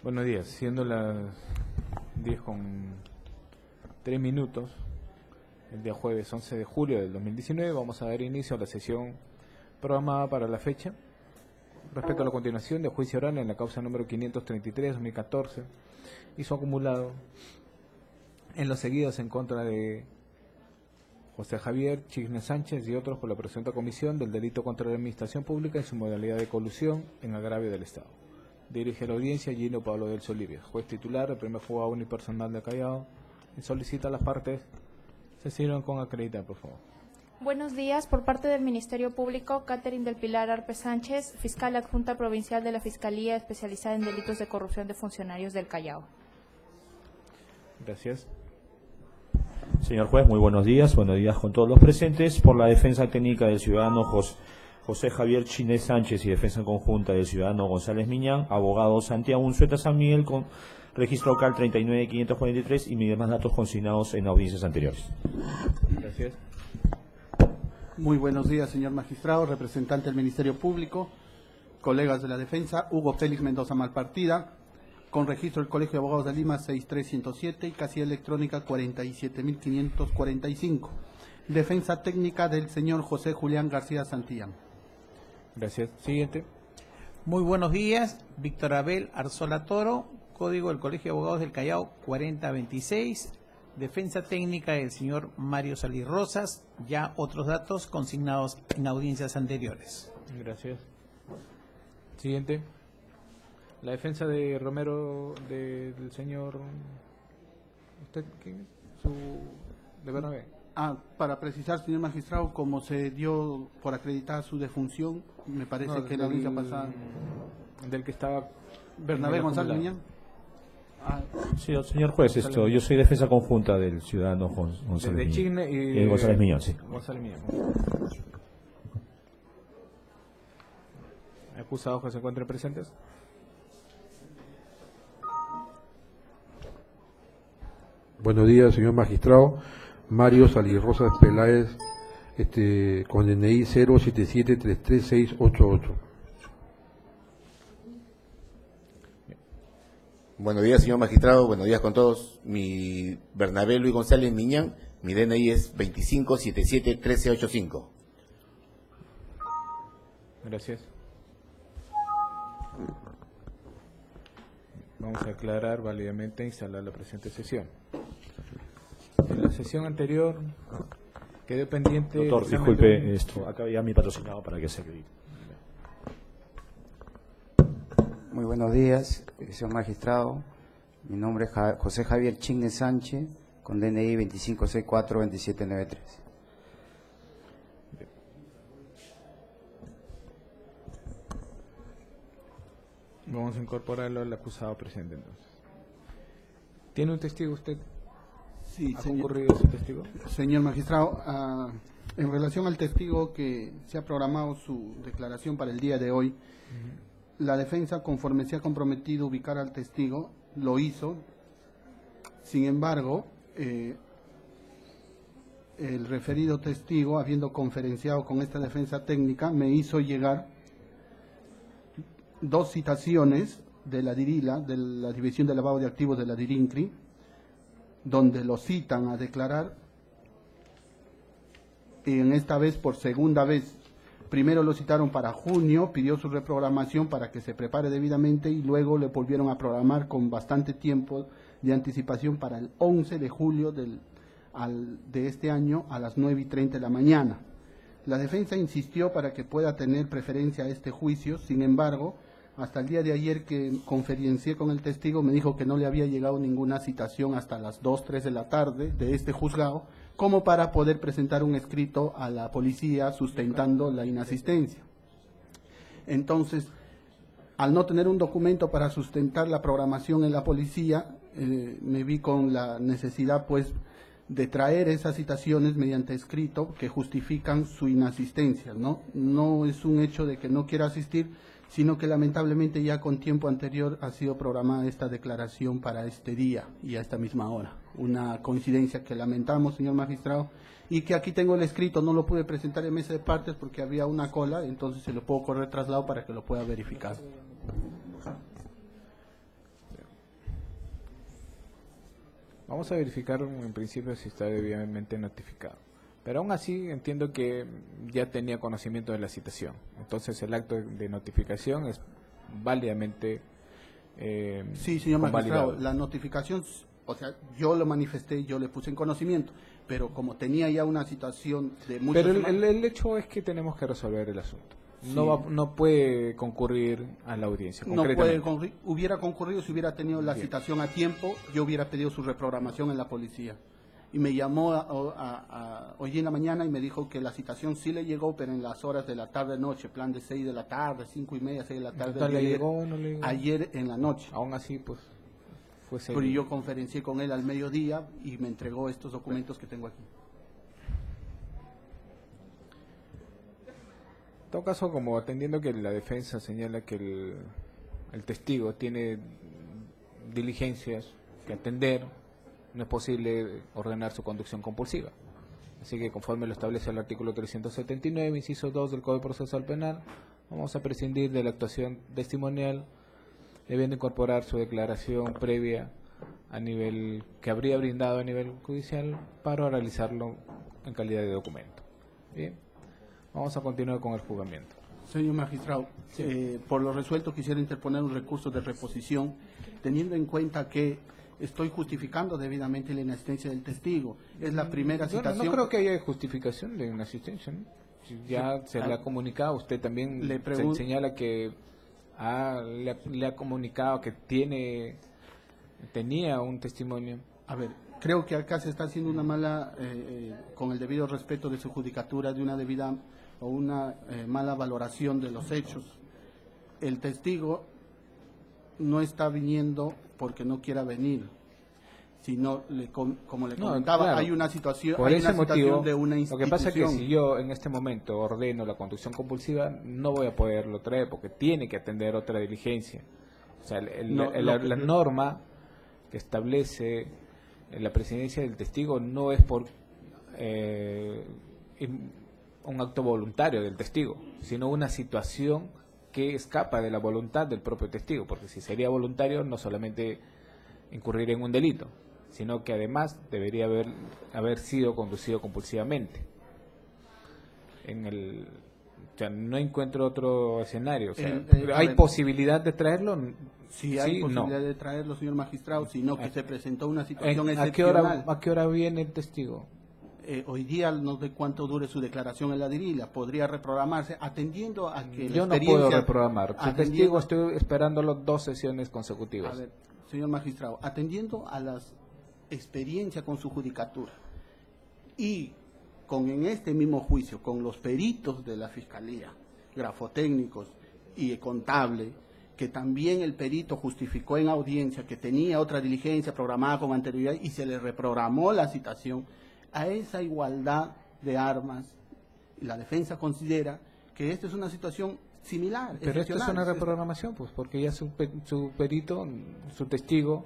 Buenos días, siendo las 10:03, el día jueves 11 de julio del 2019, vamos a dar inicio a la sesión programada para la fecha. Respecto a la continuación de juicio oral en la causa número 533-2014 y su acumulado en los seguidos en contra de José Javier Chisne Sánchez y otros por la presunta comisión del delito contra la administración pública en su modalidad de colusión en agravio del Estado. Dirige la audiencia Gino Pablo del Solivia, juez titular del primer juzgado unipersonal de Callao, y solicita a las partes se sirvan con acreditar, por favor. Buenos días, por parte del Ministerio Público, Catherine del Pilar Arpe Sánchez, fiscal adjunta provincial de la Fiscalía especializada en delitos de corrupción de funcionarios del Callao. Gracias. Señor juez, muy buenos días con todos los presentes. Por la defensa técnica del ciudadano José Javier Chisne Sánchez y defensa conjunta del ciudadano González Miñán, abogado Santiago Unzueta San Miguel, con registro local 39543 y mis demás datos consignados en audiencias anteriores. Gracias. Muy buenos días, señor magistrado, representante del Ministerio Público, colegas de la defensa, Hugo Félix Mendoza Malpartida, con registro del Colegio de Abogados de Lima 63107 y casilla electrónica 47545. Defensa técnica del señor José Julián García Santillán. Gracias. Siguiente. Muy buenos días, Víctor Abel Arzola Toro, código del Colegio de Abogados del Callao 4026, defensa técnica del señor Mario Salir Rosas, ya otros datos consignados en audiencias anteriores. Gracias. Siguiente. La defensa de Romero del señor... ¿Usted quién es? ¿De Bernabé? Para precisar, señor magistrado, como se dio por acreditar su defunción, me parece que la audiencia pasada... Del que estaba... Bernabé González Miñán. Sí, señor juez, yo soy defensa conjunta del ciudadano González Miñán. Chisne y González Miñán, sí. González Miñán. ¿Acusados que se encuentren presentes? Buenos días, señor magistrado. Mario Salir Rosas Peláez, con DNI 077336888. Buenos días, señor magistrado. Buenos días con todos. Mi Bernabé Luis González Miñán, mi DNI es 25771385. Gracias. Vamos a aclarar válidamente e instalar la presente sesión. En la sesión anterior quedó pendiente... Doctor, disculpe, acá había mi patrocinado para que se acredite. Muy buenos días, señor magistrado. Mi nombre es José Javier Chisne Sánchez, con DNI 2564-2793. Vamos a incorporarlo al acusado presente entonces. ¿Tiene un testigo usted? Sí, ¿Ha señor, concurrido ese testigo? señor magistrado, en relación al testigo que se ha programado su declaración para el día de hoy, la defensa, conforme se ha comprometido a ubicar al testigo, lo hizo. Sin embargo, el referido testigo, habiendo conferenciado con esta defensa técnica, me hizo llegar 2 citaciones de la DIRILA, de la División de Lavado de Activos de la DIRINCRI, donde lo citan a declarar, y en esta vez por segunda vez. Primero lo citaron para junio, pidió su reprogramación para que se prepare debidamente y luego le volvieron a programar con bastante tiempo de anticipación para el 11 de julio de este año a las 9:30 de la mañana. La defensa insistió para que pueda tener preferencia a este juicio. Sin embargo, hasta el día de ayer que conferencié con el testigo, me dijo que no le había llegado ninguna citación hasta las 2, 3 de la tarde de este juzgado, como para poder presentar un escrito a la policía sustentando la inasistencia. Entonces, al no tener un documento para sustentar la programación en la policía, me vi con la necesidad, pues, de traer esas citaciones mediante escrito que justifican su inasistencia, ¿no? No es un hecho de que no quiera asistir, sino que lamentablemente ya con tiempo anterior ha sido programada esta declaración para este día y a esta misma hora. Una coincidencia que lamentamos, señor magistrado, y que aquí tengo el escrito, no lo pude presentar en mesa de partes porque había una cola, entonces se lo puedo correr traslado para que lo pueda verificar. Vamos a verificar en principio si está debidamente notificado. Pero aún así entiendo que ya tenía conocimiento de la citación. Entonces el acto de notificación es válidamente sí, señor magistrado, convalidable. la notificación, o sea, yo lo manifesté, yo le puse en conocimiento, pero como tenía ya una situación de muchas Pero semanas, el hecho es que tenemos que resolver el asunto. Sí. No puede concurrir a la audiencia. no puede concretamente. hubiera concurrido si hubiera tenido la Bien. citación a tiempo, yo hubiera pedido su reprogramación en la policía. Y me llamó hoy en la mañana y me dijo que la citación sí le llegó, pero en las horas de la tarde-noche, plan de 6 de la tarde, 5:30, 6 de la tarde. ¿Le ayer, llegó o no le llegó? ayer en la noche. Aún así, pues, fue Pero seguido. yo conferencié con él al mediodía y me entregó estos documentos que tengo aquí. En todo caso, como atendiendo que la defensa señala que el testigo tiene diligencias que atender, no es posible ordenar su conducción compulsiva. Así que conforme lo establece el artículo 379, inciso 2 del Código Procesal Penal, vamos a prescindir de la actuación testimonial, debiendo incorporar su declaración previa a nivel que habría brindado a nivel judicial para realizarlo en calidad de documento. Bien, vamos a continuar con el juzgamiento. Señor magistrado, por lo resuelto quisiera interponer un recurso de reposición, teniendo en cuenta que estoy justificando debidamente la inasistencia del testigo. Es la primera Bueno, citación. no creo que haya justificación de una asistencia, ¿no? Si ya Sí. se le ha comunicado, usted también Le se pregun- señala que le ha comunicado que tenía un testimonio. A ver, creo que acá se está haciendo una mala, con el debido respeto de su judicatura, de una debida o una mala valoración de los hechos. El testigo no está viniendo porque no quiera venir, sino, como le No, comentaba, claro. hay una situación, Por hay ese una situación motivo, de una lo institución. que pasa es que si yo en este momento ordeno la conducción compulsiva, no voy a poderlo traer porque tiene que atender otra diligencia. O sea, la norma que establece la presidencia del testigo no es por un acto voluntario del testigo, sino una situación que escapa de la voluntad del propio testigo, porque si sería voluntario no solamente incurriría en un delito, sino que además debería haber sido conducido compulsivamente. O sea, no encuentro otro escenario. O sea, a ¿hay ver. posibilidad de traerlo? Si hay Sí, posibilidad no. de traerlo, señor magistrado, sino que se presentó una situación ¿A excepcional. qué hora viene el testigo? Hoy día no sé cuánto dure su declaración en la dirila, podría reprogramarse atendiendo a que la Yo no experiencia... puedo reprogramar. El atendiendo- testigo estoy esperándolo 2 sesiones consecutivas. A ver, señor magistrado, atendiendo a la experiencia con su judicatura y con en este mismo juicio, con los peritos de la Fiscalía, grafotécnicos y contable, que también el perito justificó en audiencia que tenía otra diligencia programada con anterioridad y se le reprogramó la citación, a esa igualdad de armas, la defensa considera que esta es una situación similar. Pero esto es excepcional. una reprogramación, pues, porque ya su perito, su testigo,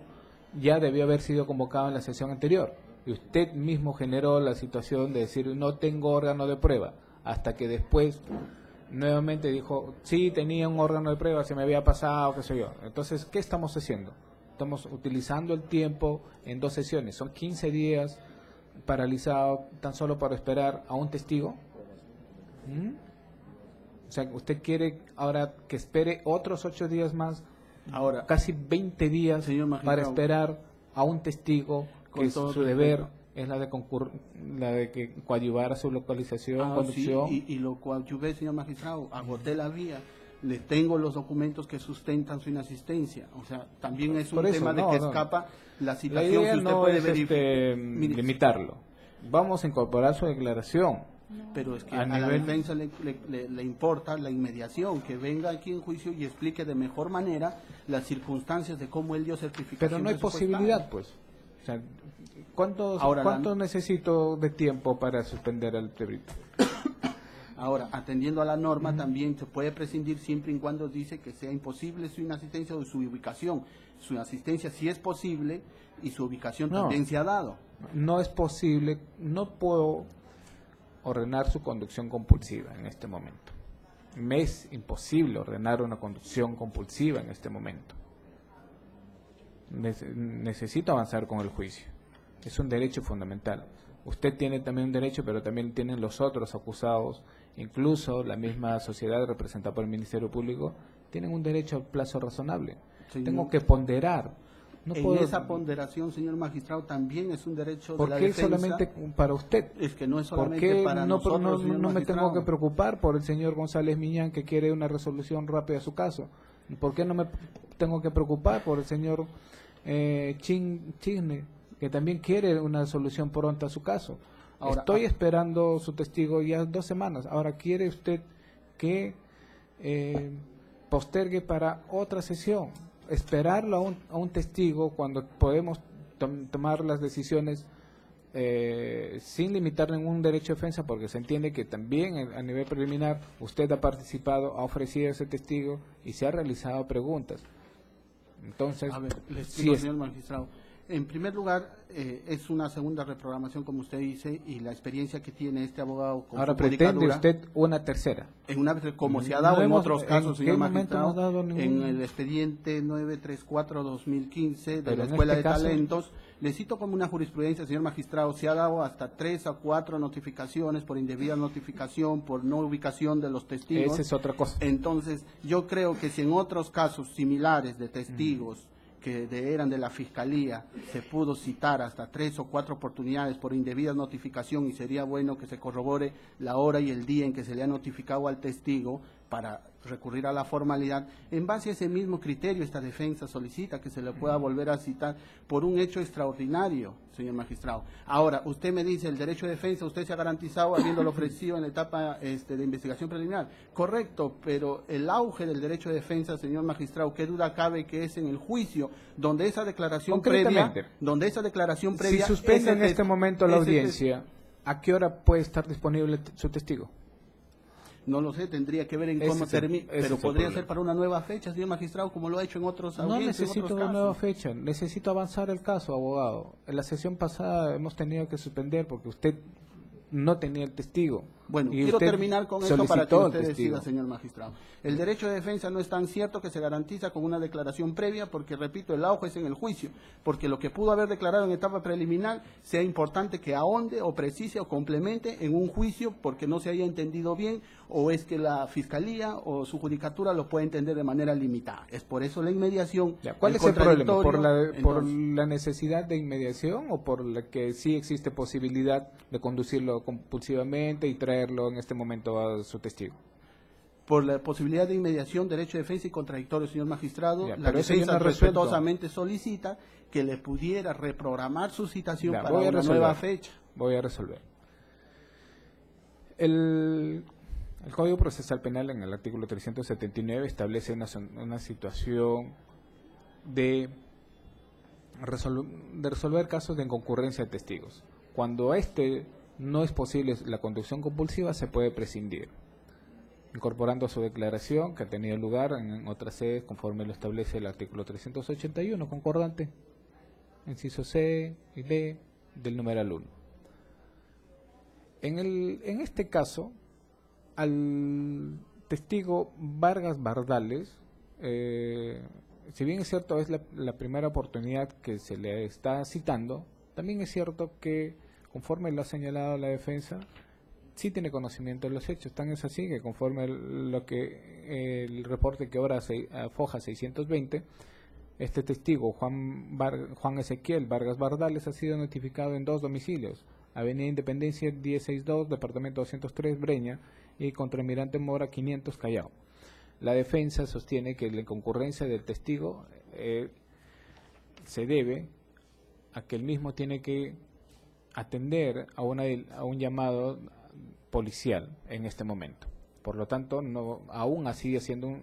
ya debió haber sido convocado en la sesión anterior. Y usted mismo generó la situación de decir, no tengo órgano de prueba, hasta que después nuevamente dijo, sí, tenía un órgano de prueba, se me había pasado, qué sé yo. Entonces, ¿qué estamos haciendo? Estamos utilizando el tiempo en 2 sesiones. Son 15 días paralizado tan solo para esperar a un testigo. ¿Mm? O sea, usted quiere ahora que espere otros 8 días más, Ahora, casi 20 días Señor magistrado, para esperar a un testigo, con que todo su respeto. deber es la de que coadyuvar a su localización, conducción. sí, y lo cual yo ve, señor magistrado, agoté la vía, le tengo los documentos que sustentan su inasistencia. O sea, también es un Por eso, tema de no, que no. escapa la La situación idea que usted no puede es verificar. Mire, limitarlo. Vamos a incorporar su declaración. pero es que a a la nivel- defensa le importa la inmediación, que venga aquí en juicio y explique de mejor manera las circunstancias de cómo él dio certificación. Pero no hay presupuestaria. posibilidad, pues. O sea, Ahora, ¿cuánto necesito de tiempo para suspender al perito? Ahora, atendiendo a la norma, también se puede prescindir siempre y cuando dice que sea imposible su inasistencia o su ubicación. Su inasistencia sí es posible y su ubicación No. también se ha dado. No es posible, no puedo ordenar su conducción compulsiva en este momento. Me es imposible ordenar una conducción compulsiva en este momento. Necesito avanzar con el juicio. es un derecho fundamental. Usted tiene también un derecho, pero también tienen los otros acusados, incluso la misma sociedad representada por el Ministerio Público, tienen un derecho a plazo razonable. Tengo que ponderar. No en puedo, esa ponderación, señor magistrado, también es un derecho de ¿por la qué defensa. solamente para usted? Es que no es ¿Por solamente qué para nosotros, señor no me tengo magistrado? que preocupar por el señor González Miñán, que quiere una resolución rápida a su caso? ¿Por qué no me tengo que preocupar por el señor Chisne, que también quiere una solución pronta a su caso? Ahora, Estoy esperando su testigo ya 2 semanas. Ahora, ¿quiere usted que postergue para otra sesión? Esperarlo a un testigo cuando podemos tomar las decisiones sin limitar ningún derecho de defensa, porque se entiende que también a nivel preliminar usted ha participado, ha ofrecido ese testigo y se ha realizado preguntas. Entonces, a ver, le si explico, es- señor magistrado. En primer lugar, es una segunda reprogramación, como usted dice, y la experiencia que tiene este abogado con ahora su pretende judicatura, usted una tercera. en una, como se ha dado No en hemos- otros ¿en casos, qué señor momento magistrado, hemos dado ningún- en el expediente 934-2015 de Pero la en Escuela este de caso- Talentos. Le cito como una jurisprudencia, señor magistrado, se ha dado hasta 3 a 4 notificaciones por indebida notificación, por no ubicación de los testigos. Esa es otra cosa. Entonces, yo creo que si en otros casos similares de testigos que eran de la Fiscalía, se pudo citar hasta 3 o 4 oportunidades por indebida notificación, y sería bueno que se corrobore la hora y el día en que se le ha notificado al testigo para recurrir a la formalidad. En base a ese mismo criterio, esta defensa solicita que se le pueda volver a citar por un hecho extraordinario, señor magistrado. Ahora, usted me dice, el derecho de defensa usted se ha garantizado habiéndolo ofrecido en la etapa de investigación preliminar. Correcto, pero el auge del derecho de defensa, señor magistrado, qué duda cabe que es en el juicio, donde esa declaración previa, Si suspende en este momento la ese audiencia, ¿a qué hora puede estar disponible su testigo? no lo sé, tendría que ver en Ese cómo es el- termina, ese pero es el podría problema. ser para una nueva fecha, señor magistrado, como lo ha hecho en otros No audiencias, en necesito otros una nueva casos. fecha, necesito avanzar el caso, abogado. En la sesión pasada hemos tenido que suspender porque usted no tenía el testigo. Bueno, Y quiero usted terminar con esto para que solicitó el usted testigo. decida, señor magistrado. El derecho de defensa no es tan cierto que se garantiza con una declaración previa, porque, repito, el auge es en el juicio, porque lo que pudo haber declarado en etapa preliminar sea importante que ahonde o precise o complemente en un juicio porque no se haya entendido bien, o es que la Fiscalía o su judicatura lo puede entender de manera limitada. Es por eso la inmediación. Ya, ¿cuál es el problema? ¿Por entonces, la necesidad de inmediación o por la que sí existe posibilidad de conducirlo compulsivamente y traerlo en este momento a su testigo? por la posibilidad de inmediación, derecho de defensa y contradictorio, señor magistrado, Ya, la pero eso yo defensa no resuelto. respetuosamente solicita que le pudiera reprogramar su citación Ya, para voy a una resolver. nueva fecha. Voy a resolver. El Código Procesal Penal, en el artículo 379, establece una situación de resolver casos de inconcurrencia de testigos. Cuando no es posible la conducción compulsiva, se puede prescindir, incorporando su declaración que ha tenido lugar en otras sedes conforme lo establece el artículo 381 concordante, inciso C y D del numeral 1. En este caso, al testigo Vargas Bardales, si bien es cierto es la primera oportunidad que se le está citando, también es cierto que, conforme lo ha señalado la defensa, sí tiene conocimiento de los hechos. Tan es así que, conforme el reporte que ahora foja 620, este testigo, Juan Ezequiel Vargas Bardales, ha sido notificado en 2 domicilios: Avenida Independencia 1062, Departamento 203, Breña, y Contramirante Mora 500, Callao. La defensa sostiene que la inconcurrencia del testigo se debe a que el mismo tiene que atender a un llamado policial en este momento. Por lo tanto, aún así, haciendo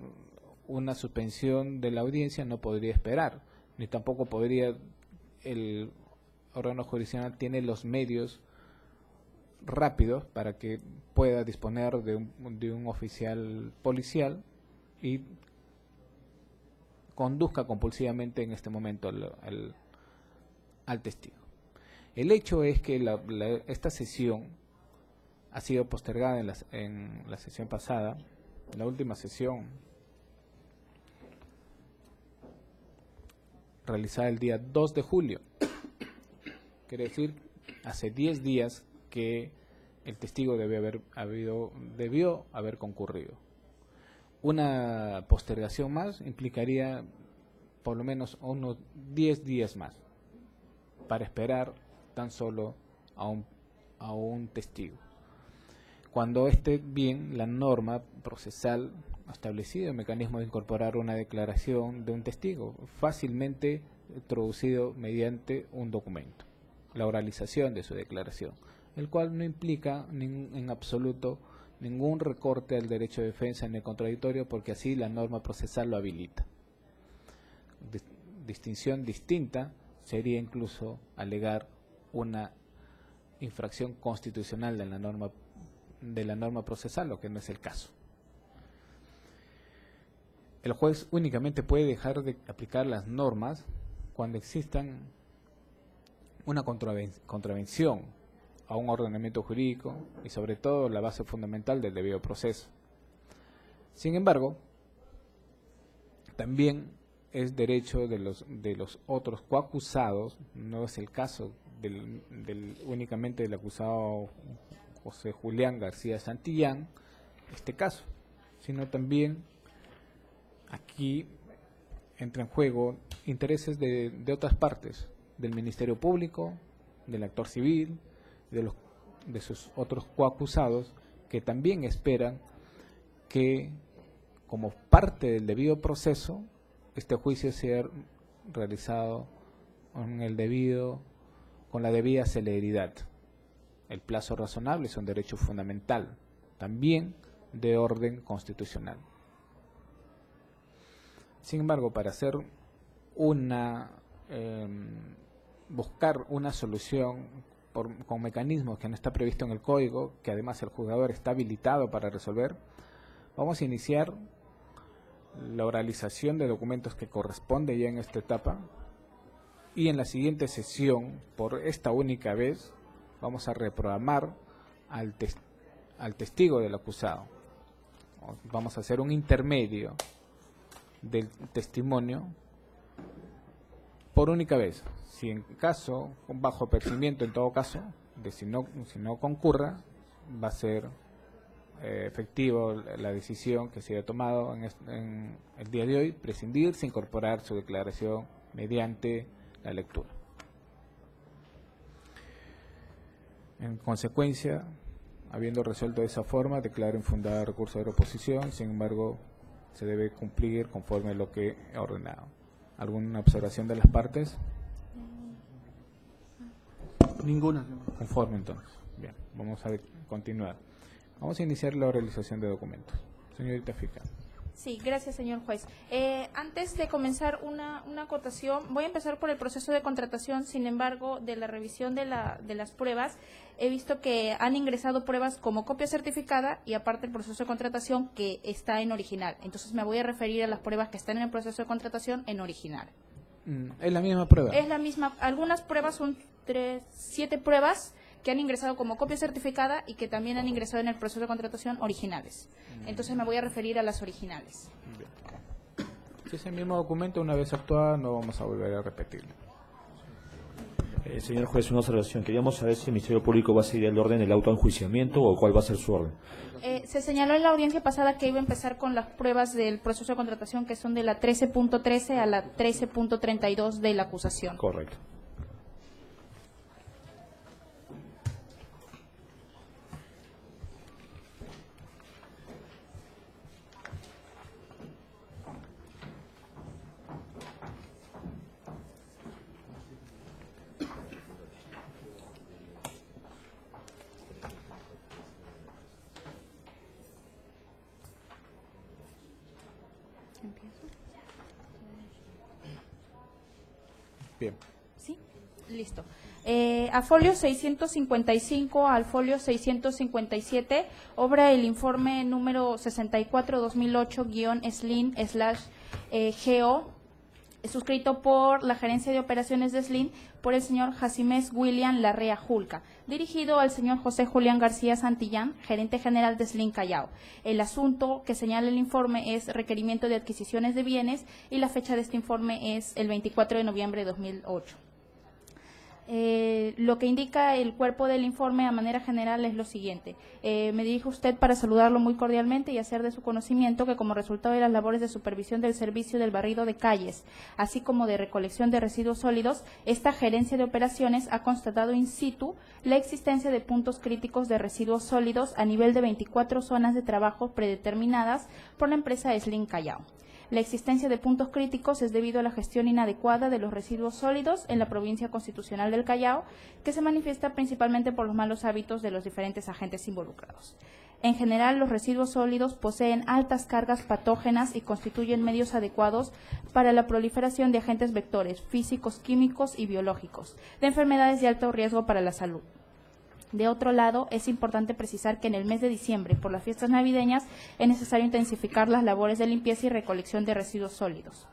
una suspensión de la audiencia, no podría esperar, ni tampoco podría, el órgano jurisdiccional tiene los medios rápidos para que pueda disponer de un oficial policial y conduzca compulsivamente en este momento al testigo. El hecho es que esta sesión ha sido postergada en la sesión pasada, en la última sesión realizada el día 2 de julio, Quiere decir, hace 10 días que el testigo debió haber concurrido. Una postergación más implicaría por lo menos unos 10 días más para esperar tan solo a un testigo. Cuando esté bien la norma procesal establecido el mecanismo de incorporar una declaración de un testigo, fácilmente introducido mediante un documento, la oralización de su declaración, el cual no implica en absoluto ningún recorte al derecho de defensa en el contradictorio, porque así la norma procesal lo habilita. Distinción distinta sería incluso alegar una infracción constitucional de la norma procesal, lo que no es el caso. El juez únicamente puede dejar de aplicar las normas cuando existan una contravención a un ordenamiento jurídico y sobre todo la base fundamental del debido proceso. Sin embargo, también es derecho de los otros coacusados, no es el caso únicamente del acusado José Julián García Santillán, este caso, sino también aquí entra en juego intereses de otras partes, del Ministerio Público, del actor civil, de sus otros coacusados, que también esperan que, como parte del debido proceso, este juicio sea realizado con la debida celeridad. El plazo razonable es un derecho fundamental, también de orden constitucional. Sin embargo, para hacer buscar una solución con mecanismos que no está previsto en el código, que además el juzgador está habilitado para resolver, vamos a iniciar la oralización de documentos que corresponde ya en esta etapa, y en la siguiente sesión, por esta única vez, vamos a reprogramar al testigo del acusado. Vamos a hacer un intermedio del testimonio por única vez. Si en caso, bajo apercibimiento en todo caso, de si no concurra, va a ser efectivo la decisión que se haya tomado en el día de hoy, prescindirse, incorporar su declaración mediante la lectura. En consecuencia, habiendo resuelto de esa forma, declaro infundada recurso de reposición, sin embargo, se debe cumplir conforme a lo que he ordenado. ¿Alguna observación de las partes? Ninguna. Conforme entonces. Bien, vamos a continuar. Vamos a iniciar la realización de documentos. Señorita Fica. Sí, gracias, señor juez. Antes de comenzar una acotación, voy a empezar por el proceso de contratación. Sin embargo, de la revisión de las pruebas, he visto que han ingresado pruebas como copia certificada y aparte el proceso de contratación que está en original. Entonces me voy a referir a las pruebas que están en el proceso de contratación en original. ¿Es la misma prueba? Es la misma. Algunas pruebas son 7 pruebas que han ingresado como copia certificada y que también han ingresado en el proceso de contratación originales. Entonces me voy a referir a las originales. Bien. Si es el mismo documento, una vez actuada, no vamos a volver a repetirlo. Señor juez, una observación. Queríamos saber si el Ministerio Público va a seguir el orden del autoenjuiciamiento o cuál va a ser su orden. Se señaló en la audiencia pasada que iba a empezar con las pruebas del proceso de contratación, que son de la 13.13 a la 13.32 de la acusación. Correcto. Bien. ¿Sí? Listo. A folio 655 al folio 657, obra el informe número 64-2008-SLIN/GO, suscrito por la Gerencia de Operaciones de SLIN por el señor Jacimés William Larrea Julca, dirigido al señor José Julián García Santillán, gerente general de SLIN Callao. El asunto que señala el informe es requerimiento de adquisiciones de bienes y la fecha de este informe es el 24 de noviembre de 2008. Lo que indica el cuerpo del informe a manera general es lo siguiente. Me dirijo a usted para saludarlo muy cordialmente y hacer de su conocimiento que como resultado de las labores de supervisión del servicio del barrido de calles, así como de recolección de residuos sólidos, esta gerencia de operaciones ha constatado in situ la existencia de puntos críticos de residuos sólidos a nivel de 24 zonas de trabajo predeterminadas por la empresa Slim Callao. La existencia de puntos críticos es debido a la gestión inadecuada de los residuos sólidos en la provincia constitucional del Callao, que se manifiesta principalmente por los malos hábitos de los diferentes agentes involucrados. En general, los residuos sólidos poseen altas cargas patógenas y constituyen medios adecuados para la proliferación de agentes vectores físicos, químicos y biológicos, de enfermedades de alto riesgo para la salud. De otro lado, es importante precisar que en el mes de diciembre, por las fiestas navideñas, es necesario intensificar las labores de limpieza y recolección de residuos sólidos.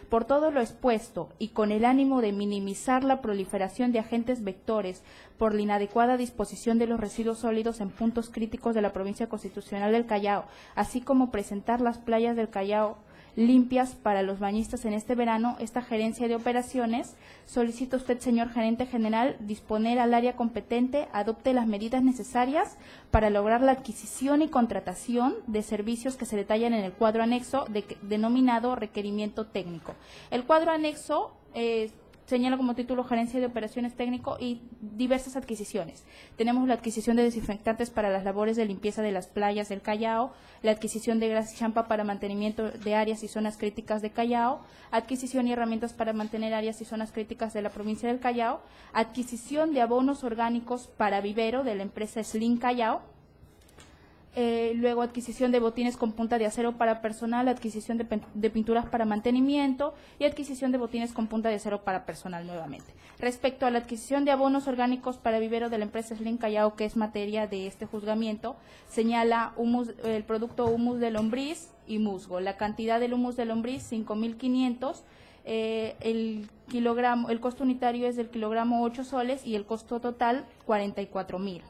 Por todo lo expuesto y con el ánimo de minimizar la proliferación de agentes vectores por la inadecuada disposición de los residuos sólidos en puntos críticos de la provincia constitucional del Callao, así como presentar las playas del Callao limpias para los bañistas en este verano, esta gerencia de operaciones solicita usted, señor gerente general, disponer al área competente adopte las medidas necesarias para lograr la adquisición y contratación de servicios que se detallan en el cuadro anexo denominado requerimiento técnico. El cuadro anexo señala como título Gerencia de Operaciones Técnico y diversas adquisiciones. Tenemos la adquisición de desinfectantes para las labores de limpieza de las playas del Callao, la adquisición de gas champa para mantenimiento de áreas y zonas críticas de Callao, adquisición y herramientas para mantener áreas y zonas críticas de la provincia del Callao, adquisición de abonos orgánicos para vivero de la empresa Slim Callao, luego adquisición de botines con punta de acero para personal, adquisición de pinturas para mantenimiento y adquisición de botines con punta de acero para personal nuevamente. Respecto a la adquisición de abonos orgánicos para vivero de la empresa Slim Callao, que es materia de este juzgamiento, señala el producto humus de lombriz y musgo. La cantidad del humus de lombriz, 5.500, el costo unitario es del kilogramo 8 soles y el costo total 44.000.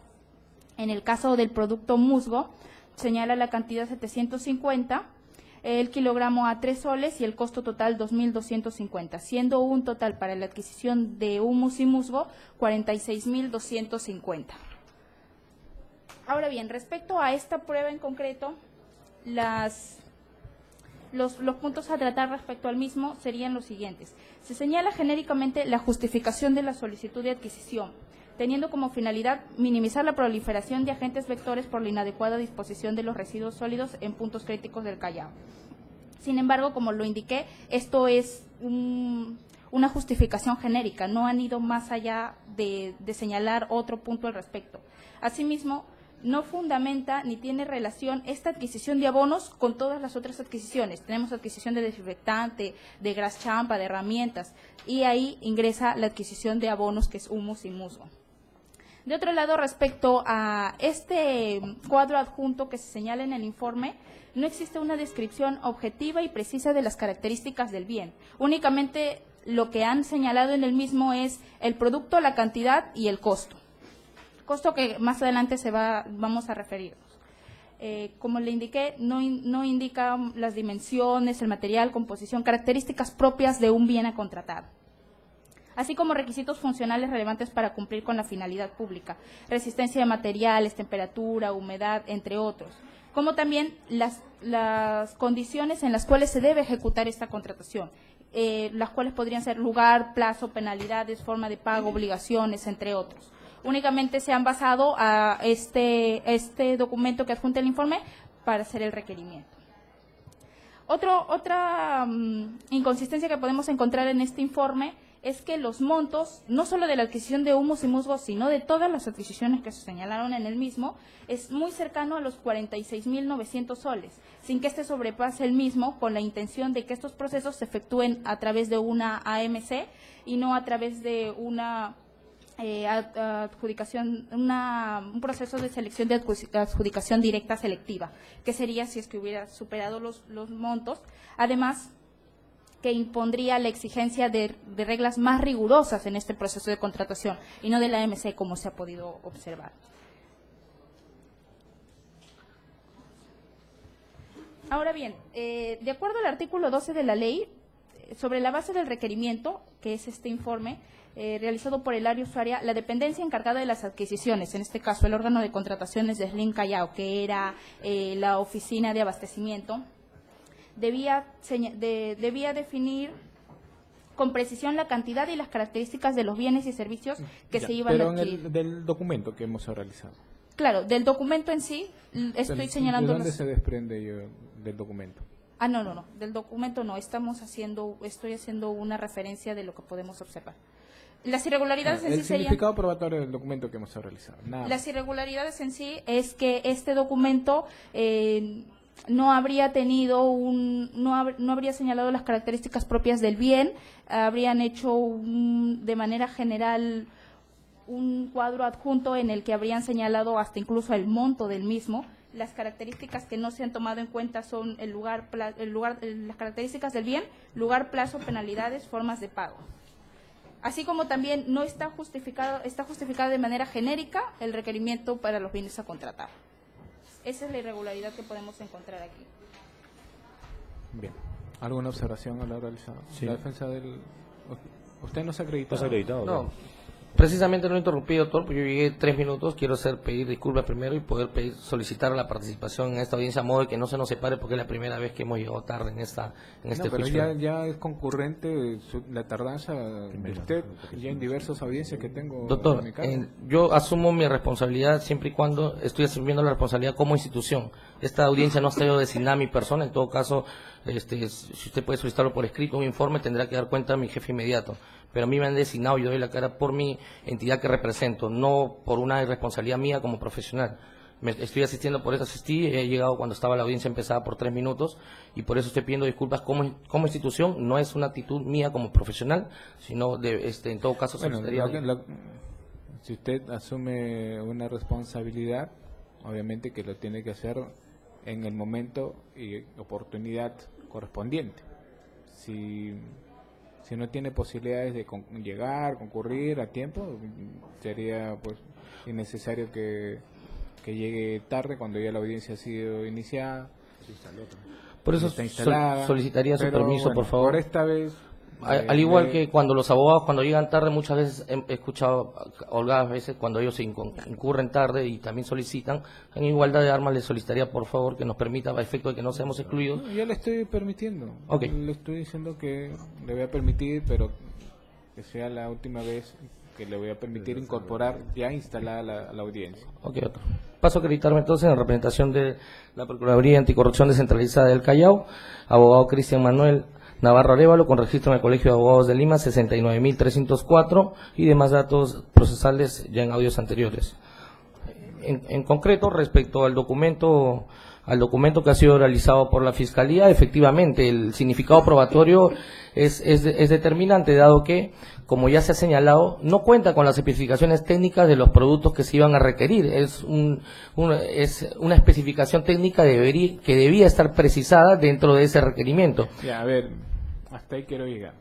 En el caso del producto musgo, señala la cantidad 750, el kilogramo a 3 soles y el costo total 2.250, siendo un total para la adquisición de humus y musgo 46.250. Ahora bien, respecto a esta prueba en concreto, los puntos a tratar respecto al mismo serían los siguientes. Se señala genéricamente la justificación de la solicitud de adquisición, teniendo como finalidad minimizar la proliferación de agentes vectores por la inadecuada disposición de los residuos sólidos en puntos críticos del Callao. Sin embargo, como lo indiqué, esto es una justificación genérica, no han ido más allá de señalar otro punto al respecto. Asimismo, no fundamenta ni tiene relación esta adquisición de abonos con todas las otras adquisiciones. Tenemos adquisición de desinfectante, de gas champa, de herramientas, y ahí ingresa la adquisición de abonos, que es humus y musgo. De otro lado, respecto a este cuadro adjunto que se señala en el informe, no existe una descripción objetiva y precisa de las características del bien. Únicamente lo que han señalado en el mismo es el producto, la cantidad y el costo. Costo que más adelante vamos a referirnos. Como le indiqué, no indica las dimensiones, el material, composición, características propias de un bien a contratar, así como requisitos funcionales relevantes para cumplir con la finalidad pública, resistencia de materiales, temperatura, humedad, entre otros, como también las condiciones en las cuales se debe ejecutar esta contratación, las cuales podrían ser lugar, plazo, penalidades, forma de pago, obligaciones, entre otros. Únicamente se han basado a este documento que adjunta el informe para hacer el requerimiento. Otra inconsistencia que podemos encontrar en este informe es que los montos, no solo de la adquisición de humus y musgos, sino de todas las adquisiciones que se señalaron en el mismo, es muy cercano a los 46.900 soles, sin que este sobrepase el mismo, con la intención de que estos procesos se efectúen a través de una AMC y no a través de una adjudicación, un proceso de selección de adjudicación directa selectiva, que sería si es que hubiera superado los montos. Además, que impondría la exigencia de reglas más rigurosas en este proceso de contratación y no de la AMC, como se ha podido observar. Ahora bien, de acuerdo al artículo 12 de la ley, sobre la base del requerimiento, que es este informe, realizado por el área usuaria, la dependencia encargada de las adquisiciones, en este caso el órgano de contrataciones de SLIN Callao, que era la oficina de abastecimiento, debía definir con precisión la cantidad y las características de los bienes y servicios que se iban a adquirir. Pero del documento que hemos realizado. Claro, del documento en sí, estoy señalando... ¿De dónde se desprende del documento? No, del documento no, estoy haciendo una referencia de lo que podemos observar. Las irregularidades en sí serían... El significado probatorio del documento que hemos realizado. Nada. Las irregularidades en sí es que este documento no habría tenido no habría señalado las características propias del bien, habrían hecho de manera general un cuadro adjunto en el que habrían señalado hasta incluso el monto del mismo. Las características que no se han tomado en cuenta son las características del bien, lugar, plazo, penalidades, formas de pago. Así como también no está justificado de manera genérica el requerimiento para los bienes a contratar. Esa es la irregularidad que podemos encontrar aquí. Bien. ¿Alguna observación a la realizada? Sí. La defensa del... ¿Usted no se ha acreditado? ¿No se ha acreditado? No, precisamente no interrumpí, doctor, porque yo llegué 3 minutos. Quiero pedir disculpas primero y poder solicitar la participación en esta audiencia a modo de que no se nos separe, porque es la primera vez que hemos llegado tarde en este pero juicio. ya es concurrente la tardanza de usted, ya en diversas audiencias que tengo. Doctor, en mi cargo. yo asumo mi responsabilidad siempre y cuando estoy asumiendo la responsabilidad como institución. Esta audiencia no ha sido designada a mi persona. En todo caso, si usted puede solicitarlo por escrito, un informe, tendrá que dar cuenta a mi jefe inmediato. Pero a mí me han designado, yo doy la cara por mi entidad que represento, no por una irresponsabilidad mía como profesional. Estoy asistiendo, por eso asistí, he llegado cuando estaba la audiencia empezada por 3 minutos, y por eso estoy pidiendo disculpas como institución. No es una actitud mía como profesional, sino en todo caso solicitaría... Si usted asume una responsabilidad, obviamente que lo tiene que hacer en el momento y oportunidad correspondiente. Si no tiene posibilidades de concurrir a tiempo, sería pues innecesario que llegue tarde cuando ya la audiencia ha sido iniciada. Por eso solicitaría su permiso, por favor. Por esta vez... Al igual que cuando los abogados, cuando llegan tarde, muchas veces he escuchado holgadas veces cuando ellos incurren tarde y también solicitan, en igualdad de armas les solicitaría por favor que nos permita, a efecto de que no seamos excluidos. Ya le estoy permitiendo. Okay. Le estoy diciendo que le voy a permitir, pero que sea la última vez que le voy a permitir incorporar ya instalada la audiencia. Ok, doctor. Paso a acreditarme entonces en representación de la Procuraduría Anticorrupción Descentralizada del Callao, abogado Cristian Manuel Navarro Arévalo, con registro en el Colegio de Abogados de Lima, 69.304, y demás datos procesales ya en audios anteriores. En concreto, respecto al documento que ha sido realizado por la Fiscalía, efectivamente el significado probatorio es determinante, dado que, como ya se ha señalado, no cuenta con las especificaciones técnicas de los productos que se iban a requerir. Es una especificación técnica que debía estar precisada dentro de ese requerimiento. Ya, a ver, hasta ahí quiero llegar.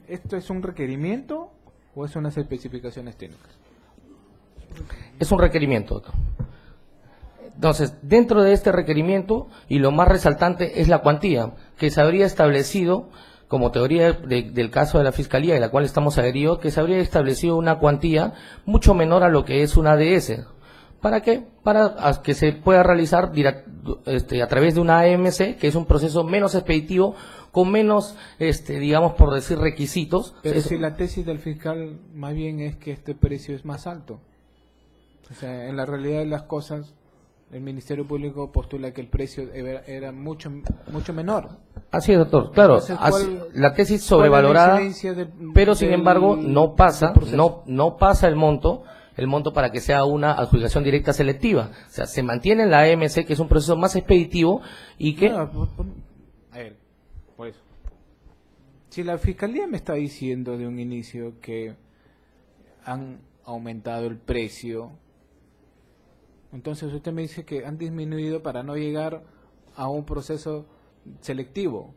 ¿Esto es un requerimiento o es unas especificaciones técnicas? Es un requerimiento, doctor. Entonces, dentro de este requerimiento, y lo más resaltante es la cuantía, que se habría establecido, como teoría del caso de la Fiscalía, de la cual estamos adheridos, que se habría establecido una cuantía mucho menor a lo que es una ADS. ¿Para qué? Para que se pueda realizar a través de una AMC, que es un proceso menos expeditivo, con menos, digamos, por decir, requisitos. Pero si la tesis del fiscal más bien es que este precio es más alto. O sea, en la realidad de las cosas, el Ministerio Público postula que el precio era mucho menor. Así es, doctor. Claro, Entonces, la tesis sobrevalorada, pero sin embargo no pasa el monto para que sea una adjudicación directa selectiva. O sea, se mantiene en la AMC, que es un proceso más expeditivo y que... A ver, por eso. Si la Fiscalía me está diciendo de un inicio que han aumentado el precio, entonces usted me dice que han disminuido para no llegar a un proceso selectivo.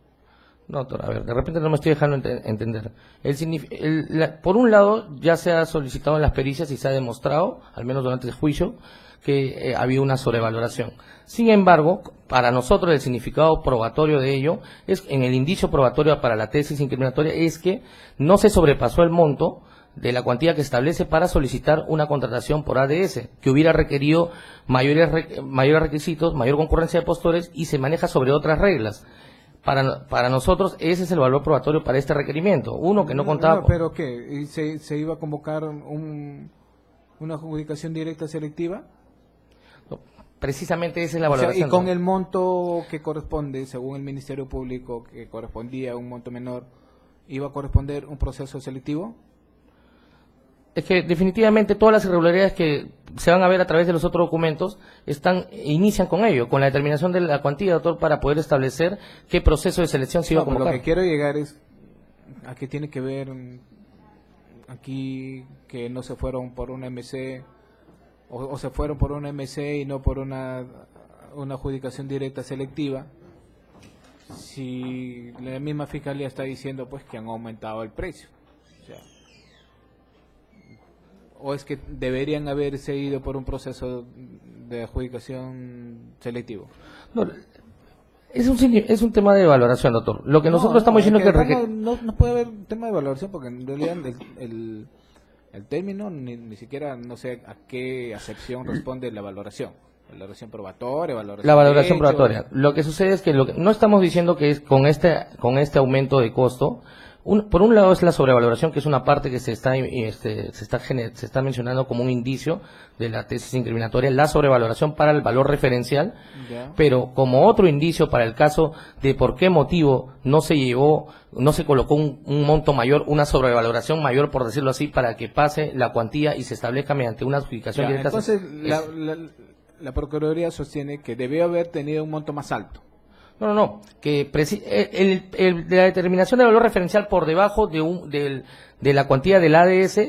No, doctor, a ver, de repente no me estoy dejando entender. Por un lado, ya se ha solicitado en las pericias y se ha demostrado, al menos durante el juicio, que había una sobrevaloración. Sin embargo, para nosotros el significado probatorio de ello, es en el indicio probatorio para la tesis incriminatoria, es que no se sobrepasó el monto de la cuantía que establece para solicitar una contratación por ADS, que hubiera requerido mayores requisitos, mayor concurrencia de postores y se maneja sobre otras reglas. Para nosotros ese es el valor probatorio para este requerimiento. Uno, que no contaba... ¿Pero qué? ¿Se iba a convocar una adjudicación directa selectiva? No, precisamente esa es la O sea, valoración. y con el monto que corresponde, según el Ministerio Público, que correspondía a un monto menor, ¿iba a corresponder un proceso selectivo? Es que definitivamente todas las irregularidades que se van a ver a través de los otros documentos inician con ello, con la determinación de la cuantía, doctor, para poder establecer qué proceso de selección se iba a Lo convocar. que quiero llegar es a qué tiene que ver aquí que no se fueron por una MC o se fueron por una MC y no por una adjudicación directa selectiva, si la misma fiscalía está diciendo pues que han aumentado el precio. O sea, ¿o es que deberían haberse ido por un proceso de adjudicación selectivo? No, es un tema de valoración, doctor. Lo que nosotros estamos diciendo es que... No puede haber un tema de valoración porque en realidad el término ni siquiera no sé a qué acepción responde la valoración. Valoración probatoria, valoración La valoración de hecho. probatoria. Lo que sucede es que no estamos diciendo que es con este aumento de costo. Por un lado es la sobrevaloración, que es una parte que se está mencionando como un indicio de la tesis incriminatoria, la sobrevaloración para el valor referencial, Ya. pero como otro indicio para el caso de por qué motivo no se colocó un monto mayor, una sobrevaloración mayor, por decirlo así, para que pase la cuantía y se establezca mediante una adjudicación Ya, directa. entonces la Procuraduría sostiene que debió haber tenido un monto más alto. No, que la determinación del valor referencial por debajo de la cuantía del ADS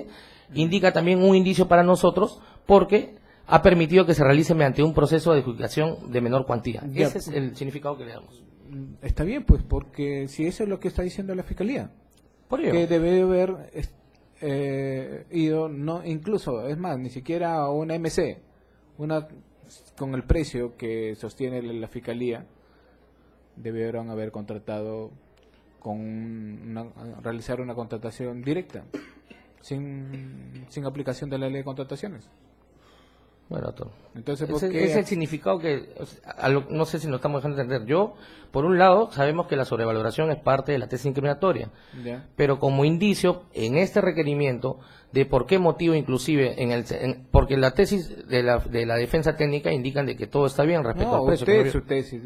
indica también un indicio para nosotros porque ha permitido que se realice mediante un proceso de adjudicación de menor cuantía. Ya. Ese es el significado que le damos. Está bien, pues, porque si eso es lo que está diciendo la Fiscalía, Por ello. que debe haber ido, no, incluso, es más, ni siquiera a una MC, con el precio que sostiene la Fiscalía, debieron haber contratado realizar una contratación directa, sin aplicación de la ley de contrataciones. Bueno, doctor. Entonces, ¿por Ese qué? es el significado que, no sé si nos estamos dejando entender. Yo, por un lado, sabemos que la sobrevaloración es parte de la tesis incriminatoria, Ya. pero como indicio, en este requerimiento, de por qué motivo inclusive, porque la tesis de la defensa técnica indican de que todo está bien respecto al precio. Usted, su tesis,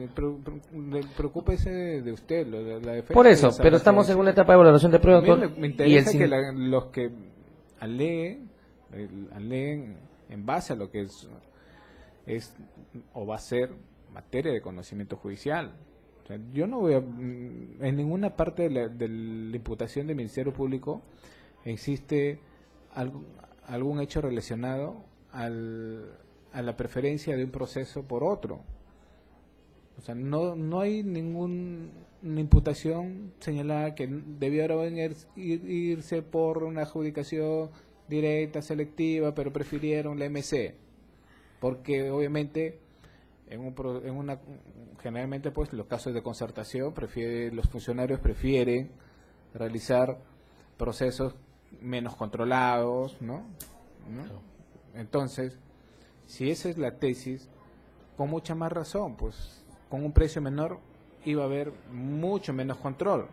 preocúpese de usted, la defensa. Por eso, de la pero estamos en una etapa de valoración de A prueba, mí doctor. me y interesa el que los que aleguen en base a lo que es o va a ser materia de conocimiento judicial. O sea, yo no voy en ninguna parte de la imputación del Ministerio Público existe algún hecho relacionado a la preferencia de un proceso por otro. O sea, no hay ninguna imputación señalada que debiera irse por una adjudicación directa, selectiva, pero prefirieron la MC, porque obviamente generalmente pues los casos de concertación los funcionarios prefieren realizar procesos menos controlados, ¿no? Entonces, si esa es la tesis, con mucha más razón, pues con un precio menor iba a haber mucho menos control,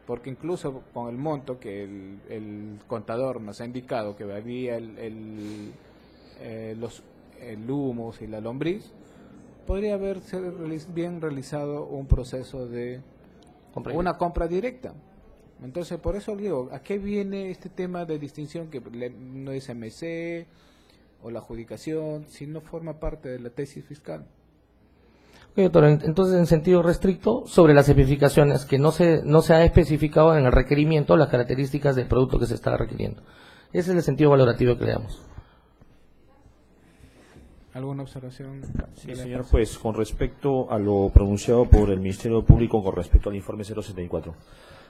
porque incluso con el monto que el contador nos ha indicado que valía el humus y la lombriz, podría haberse bien realizado un proceso de una compra directa. Entonces, por eso digo, ¿a qué viene este tema de distinción que no es MC o la adjudicación, si no forma parte de la tesis fiscal? Ok, doctor, entonces en sentido restricto, sobre las especificaciones, que no se ha especificado en el requerimiento las características del producto que se está requiriendo. Ese es el sentido valorativo que le damos. ¿Alguna observación? Sí, de la señor defensa? juez, con respecto a lo pronunciado por el Ministerio Público con respecto al informe 074.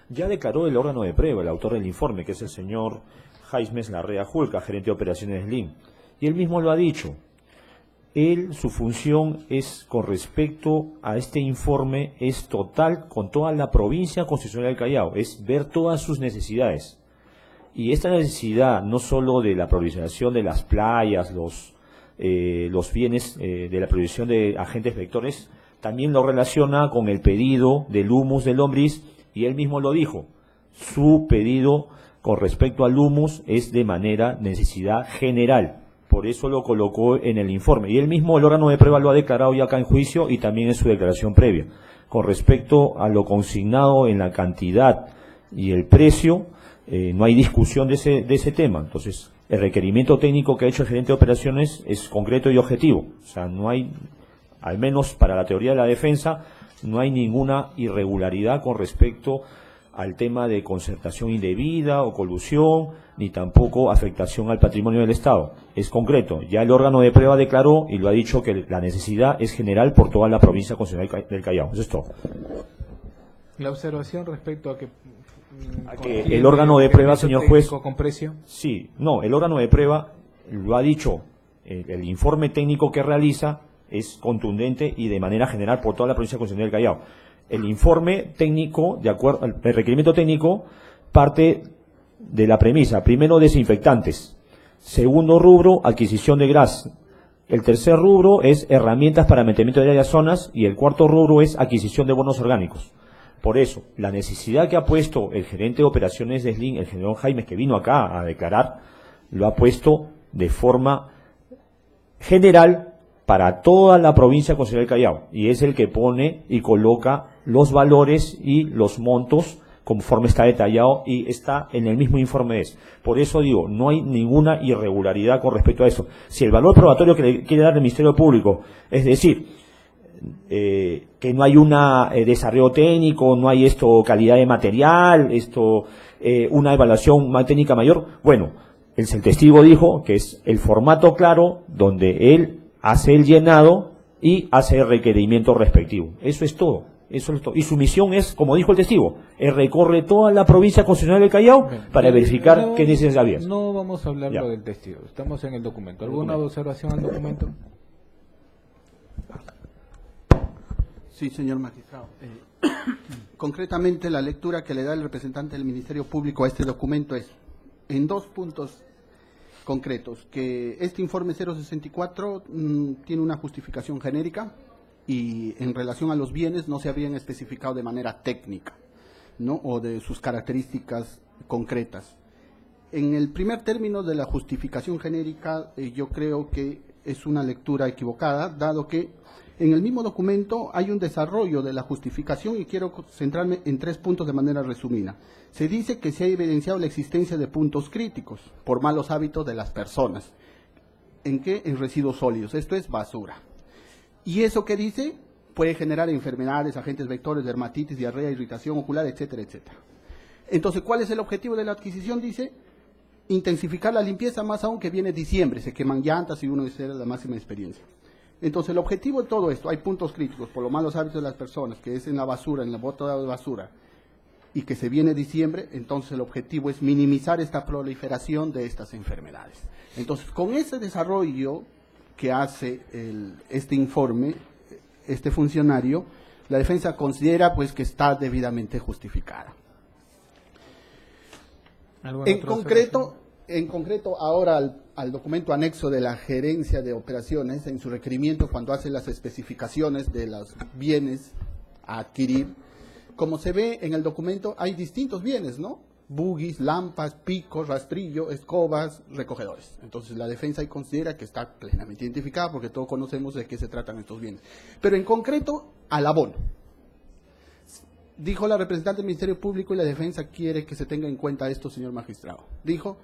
Ya declaró el órgano de prueba, el autor del informe, que es el señor Jaime Larrea Julca, gerente de operaciones de SLIM. Y él mismo lo ha dicho. Su función es, con respecto a este informe, es total con toda la provincia constitucional del Callao, es ver todas sus necesidades. Y esta necesidad, no solo de la priorización de las playas, los bienes de la provisión de agentes vectores, también lo relaciona con el pedido del humus del lombriz, y él mismo lo dijo, su pedido con respecto al humus es de manera necesidad general, por eso lo colocó en el informe, y él mismo, el órgano de prueba, lo ha declarado ya acá en juicio y también en su declaración previa. Con respecto a lo consignado en la cantidad y el precio, no hay discusión de ese tema. Entonces, el requerimiento técnico que ha hecho el gerente de operaciones es concreto y objetivo. O sea, no hay, al menos para la teoría de la defensa, no hay ninguna irregularidad con respecto al tema de concertación indebida o colusión, ni tampoco afectación al patrimonio del Estado. Es concreto. Ya el órgano de prueba declaró y lo ha dicho que la necesidad es general por toda la provincia constitucional del Callao. Eso es todo. La observación respecto a que el órgano de prueba, señor juez, con precio. Sí, no, el órgano de prueba lo ha dicho, el informe técnico que realiza es contundente y de manera general por toda la provincia constitucional del Callao. El informe técnico, de acuerdo, el requerimiento técnico parte de la premisa, primero, desinfectantes, segundo rubro, adquisición de gas, el tercer rubro es herramientas para mantenimiento de áreas zonas y el cuarto rubro es adquisición de bonos orgánicos. Por eso, la necesidad que ha puesto el gerente de operaciones de SLIM, el general Jaime, que vino acá a declarar, lo ha puesto de forma general para toda la provincia constitucional del Callao, y es el que pone y coloca los valores y los montos conforme está detallado y está en el mismo informe. Por eso digo, no hay ninguna irregularidad con respecto a eso. Si el valor probatorio que le quiere dar el Ministerio Público, es decir, que no hay una desarrollo técnico, no hay calidad de material, una evaluación más técnica mayor, bueno, el testigo dijo que es el formato claro donde él hace el llenado y hace el requerimiento respectivo. Eso es todo. Y su misión es, como dijo el testigo, recorre toda la provincia constitucional del Callao para verificar qué necesidades había. No vamos a hablar del testigo, estamos en el documento. ¿Alguna observación al documento? Sí, señor magistrado. Concretamente, la lectura que le da el representante del Ministerio Público a este documento es, en dos puntos concretos, que este informe 064 tiene una justificación genérica y en relación a los bienes no se habían especificado de manera técnica, ¿no? O de sus características concretas. En el primer término de la justificación genérica, yo creo que es una lectura equivocada, dado que en el mismo documento hay un desarrollo de la justificación y quiero centrarme en 3 puntos de manera resumida. Se dice que se ha evidenciado la existencia de puntos críticos por malos hábitos de las personas. ¿En qué? En residuos sólidos. Esto es basura. ¿Y eso qué dice? Puede generar enfermedades, agentes vectores, dermatitis, diarrea, irritación ocular, etcétera, etcétera. Entonces, ¿cuál es el objetivo de la adquisición? Dice, intensificar la limpieza, más aún que viene diciembre, se queman llantas y uno desea la máxima experiencia. Entonces, el objetivo de todo esto, hay puntos críticos por los malos hábitos de las personas, que es en la basura, en la bota de basura, y que se viene diciembre, entonces el objetivo es minimizar esta proliferación de estas enfermedades. Entonces, con ese desarrollo que hace este informe, este funcionario, la defensa considera pues que está debidamente justificada. En concreto, ahora al documento anexo de la gerencia de operaciones, en su requerimiento cuando hace las especificaciones de los bienes a adquirir, como se ve en el documento, hay distintos bienes, ¿no? Buggies, lámparas, picos, rastrillo, escobas, recogedores. Entonces la defensa ahí considera que está plenamente identificada porque todos conocemos de qué se tratan estos bienes. Pero en concreto, al abono. Dijo la representante del Ministerio Público y la defensa quiere que se tenga en cuenta esto, señor magistrado. Dijo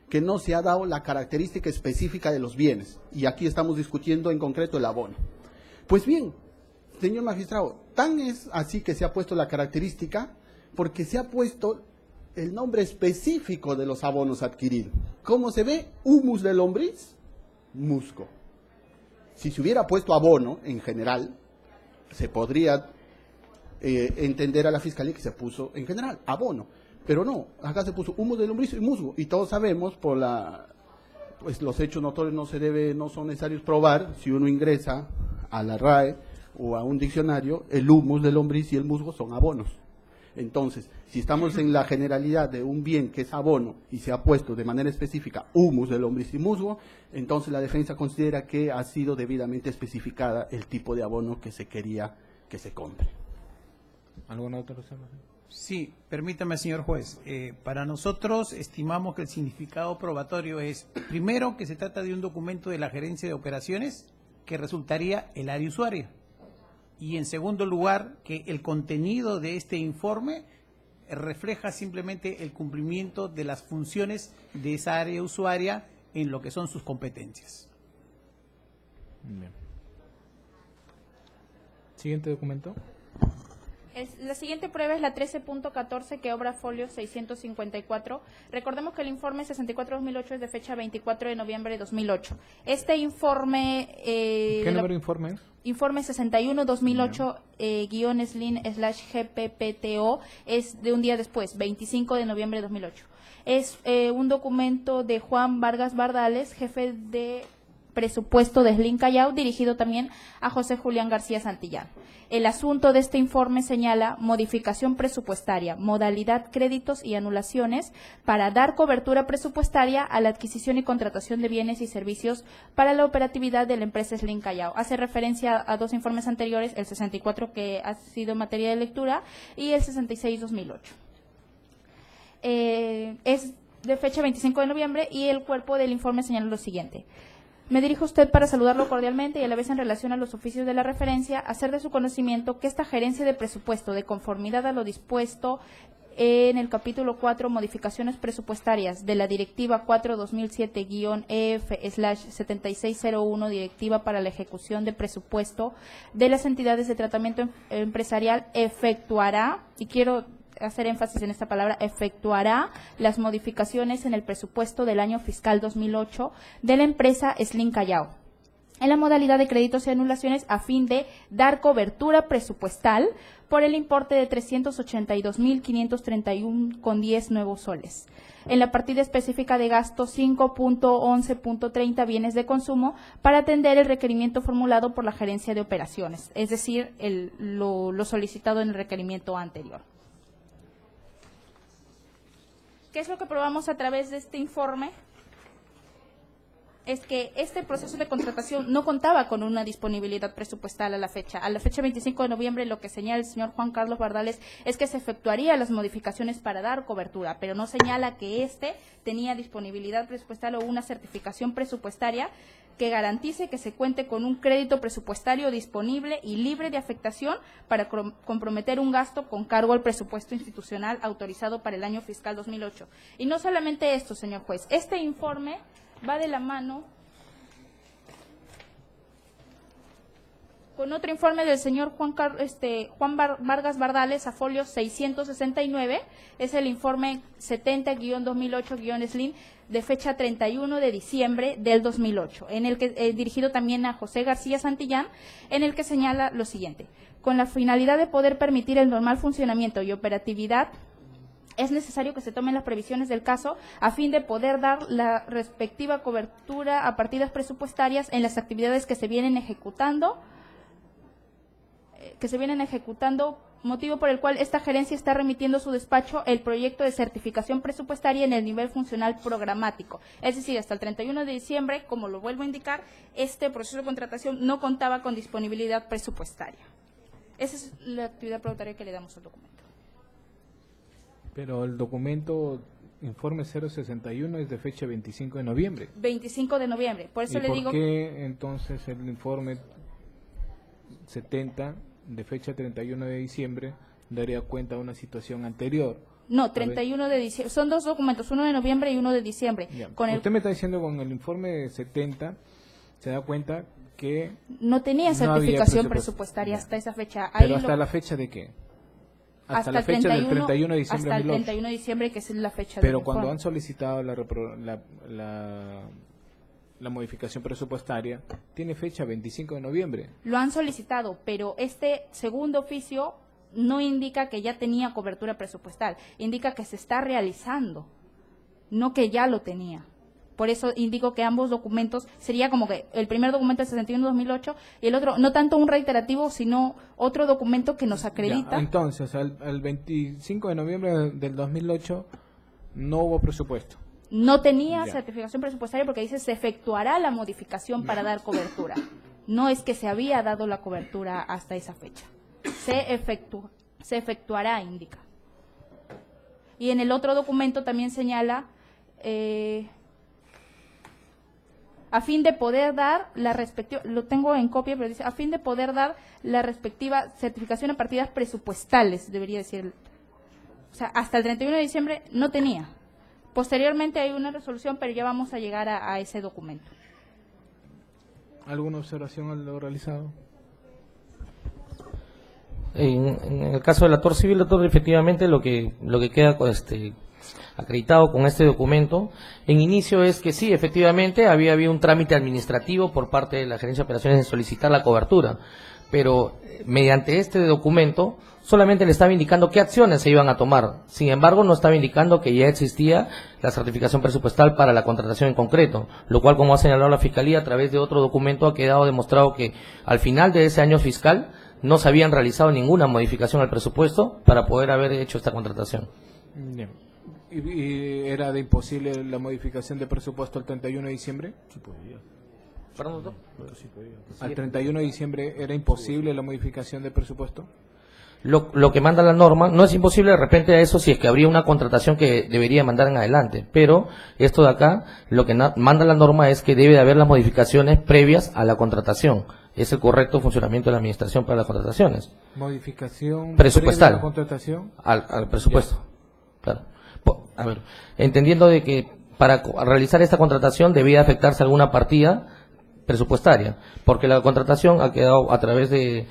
que no se ha dado la característica específica de los bienes y aquí estamos discutiendo en concreto el abono. Pues bien, señor magistrado, tan es así que se ha puesto la característica porque se ha puesto el nombre específico de los abonos a adquirir. ¿Cómo se ve? Humus de lombriz, musgo. Si se hubiera puesto abono en general, se podría entender a la Fiscalía que se puso en general abono, pero no, acá se puso humus de lombriz y musgo, y todos sabemos por pues los hechos notorios no son necesarios probar. Si uno ingresa a la RAE o a un diccionario, el humus de lombriz y el musgo son abonos. Entonces, si estamos en la generalidad de un bien que es abono y se ha puesto de manera específica humus de lombriz y musgo, entonces la defensa considera que ha sido debidamente especificada el tipo de abono que se quería que se compre. ¿Alguna otra reserva? Sí, permítame, señor juez. Para nosotros estimamos que el significado probatorio es, primero, que se trata de un documento de la Gerencia de Operaciones que resultaría el área usuaria. Y en segundo lugar, que el contenido de este informe refleja simplemente el cumplimiento de las funciones de esa área usuaria en lo que son sus competencias. Bien. Siguiente documento. La siguiente prueba es la 13.14 que obra folio 654. Recordemos que el informe 64-2008 es de fecha 24 de noviembre de 2008. Este informe... ¿Qué número de informe es? Informe 61-2008-SLIN/GPPTO es de un día después, 25 de noviembre de 2008. Es un documento de Juan Vargas Bardales, jefe de presupuesto de SLIN Callao, dirigido también a José Julián García Santillán. El asunto de este informe señala modificación presupuestaria, modalidad créditos y anulaciones para dar cobertura presupuestaria a la adquisición y contratación de bienes y servicios para la operatividad de la empresa SLIN Callao. Hace referencia a dos informes anteriores, el 64 que ha sido materia de lectura y el 66-2008. Es de fecha 25 de noviembre y el cuerpo del informe señala lo siguiente. Me dirijo a usted para saludarlo cordialmente y a la vez en relación a los oficios de la referencia, hacer de su conocimiento que esta gerencia de presupuesto, de conformidad a lo dispuesto en el capítulo 4, modificaciones presupuestarias de la Directiva 4-2007-EF/7601, Directiva para la ejecución de presupuesto de las entidades de tratamiento empresarial, efectuará, y quiero hacer énfasis en esta palabra, efectuará las modificaciones en el presupuesto del año fiscal 2008 de la empresa SLIN Callao, en la modalidad de créditos y anulaciones a fin de dar cobertura presupuestal por el importe de 382.531,10 nuevos soles. En la partida específica de gasto 5.11.30 bienes de consumo para atender el requerimiento formulado por la Gerencia de Operaciones, es decir, lo solicitado en el requerimiento anterior. ¿Qué es lo que probamos a través de este informe? Es que este proceso de contratación no contaba con una disponibilidad presupuestal a la fecha. A la fecha 25 de noviembre lo que señala el señor Juan Carlos Bardales es que se efectuaría las modificaciones para dar cobertura, pero no señala que este tenía disponibilidad presupuestal o una certificación presupuestaria que garantice que se cuente con un crédito presupuestario disponible y libre de afectación para comprometer un gasto con cargo al presupuesto institucional autorizado para el año fiscal 2008. Y no solamente esto, señor juez, este informe va de la mano con otro informe del señor Juan Vargas Bardales a folio 669, es el informe 70-2008-SLIN de fecha 31 de diciembre del 2008, en el que dirigido también a José García Santillán, en el que señala lo siguiente: con la finalidad de poder permitir el normal funcionamiento y operatividad, es necesario que se tomen las previsiones del caso a fin de poder dar la respectiva cobertura a partidas presupuestarias en las actividades que se vienen ejecutando, motivo por el cual esta gerencia está remitiendo a su despacho el proyecto de certificación presupuestaria en el nivel funcional programático. Es decir, hasta el 31 de diciembre, como lo vuelvo a indicar, este proceso de contratación no contaba con disponibilidad presupuestaria. Esa es la actividad probatoria que le damos al documento. Pero el documento informe 061 es de fecha 25 de noviembre. 25 de noviembre, por eso le digo... ¿Por qué entonces el informe 70 de fecha 31 de diciembre daría cuenta de una situación anterior? No, 31 de diciembre. Son dos documentos, uno de noviembre y uno de diciembre. Usted me está diciendo con el informe 70 se da cuenta que no tenía certificación presupuestaria hasta esa fecha. ¿Pero hasta la fecha de qué? Hasta la fecha del 31 de diciembre. Hasta el 31 de diciembre, que es la fecha Pero del cuando informe. han solicitado la modificación presupuestaria tiene fecha 25 de noviembre. Lo han solicitado, pero este segundo oficio no indica que ya tenía cobertura presupuestal, indica que se está realizando, no que ya lo tenía. Por eso indico que ambos documentos, sería como que el primer documento es 61-2008 y el otro, no tanto un reiterativo, sino otro documento que nos acredita. Ya, entonces, el 25 de noviembre del 2008 no hubo presupuesto. No tenía Ya. certificación presupuestaria porque dice se efectuará la modificación para dar cobertura. No es que se había dado la cobertura hasta esa fecha. Se efectuará, indica. Y en el otro documento también señala, a fin de poder dar la respectiva, lo tengo en copia, pero dice, a fin de poder dar la respectiva certificación a partidas presupuestales, debería decir. O sea, hasta el 31 de diciembre no tenía. Posteriormente hay una resolución, pero ya vamos a llegar a ese documento. ¿Alguna observación a lo realizado? En el caso del actor civil, doctor, efectivamente lo que queda acreditado con este documento, en inicio es que sí, efectivamente había habido un trámite administrativo por parte de la Gerencia de Operaciones en solicitar la cobertura, pero mediante este documento solamente le estaba indicando qué acciones se iban a tomar. Sin embargo, no estaba indicando que ya existía la certificación presupuestal para la contratación en concreto, lo cual, como ha señalado la Fiscalía, a través de otro documento ha quedado demostrado que al final de ese año fiscal no se habían realizado ninguna modificación al presupuesto para poder haber hecho esta contratación. Bien. ¿Y era de imposible la modificación de presupuesto el 31 de diciembre? Sí podía. ¿Perdón, doctor? Pero sí podía. ¿Al 31 de diciembre era imposible la modificación de presupuesto? Lo que manda la norma, no es imposible de repente a eso si es que habría una contratación que debería mandar en adelante, pero esto de acá, lo que manda la norma es que debe de haber las modificaciones previas a la contratación. Es el correcto funcionamiento de la administración para las contrataciones. ¿Modificación Presupuestal. previa a la contratación? Al presupuesto. Claro. A ver, entendiendo de que para realizar esta contratación debía afectarse alguna partida presupuestaria, porque la contratación ha quedado a través de,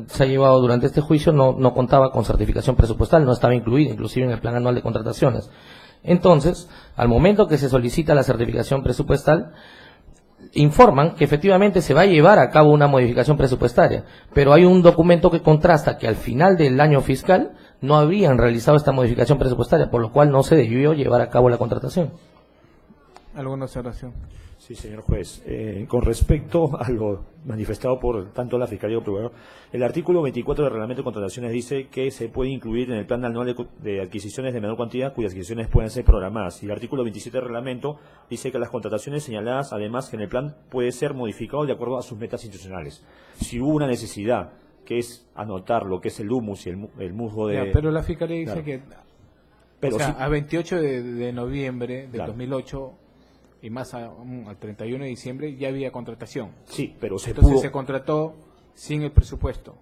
se ha llevado durante este juicio, no contaba con certificación presupuestal, no estaba incluida inclusive en el plan anual de contrataciones. Entonces, al momento que se solicita la certificación presupuestal, informan que efectivamente se va a llevar a cabo una modificación presupuestaria, pero hay un documento que contrasta que al final del año fiscal no habrían realizado esta modificación presupuestaria, por lo cual no se debió llevar a cabo la contratación. ¿Alguna observación? Sí, señor juez. Con respecto a lo manifestado por tanto la Fiscalía como el Procurador, el artículo 24 del Reglamento de Contrataciones dice que se puede incluir en el plan anual de adquisiciones de menor cuantía cuyas adquisiciones pueden ser programadas. Y el artículo 27 del Reglamento dice que las contrataciones señaladas, además que en el plan puede ser modificado de acuerdo a sus metas institucionales. Si hubo una necesidad, que es anotar lo que es el humus y el musgo de... Ya, pero la Fiscalía dice Claro. que, Pero o sea, sí- a 28 de noviembre del Claro. 2008 y más al 31 de diciembre ya había contratación. Sí, pero se Entonces pudo... se contrató sin el presupuesto.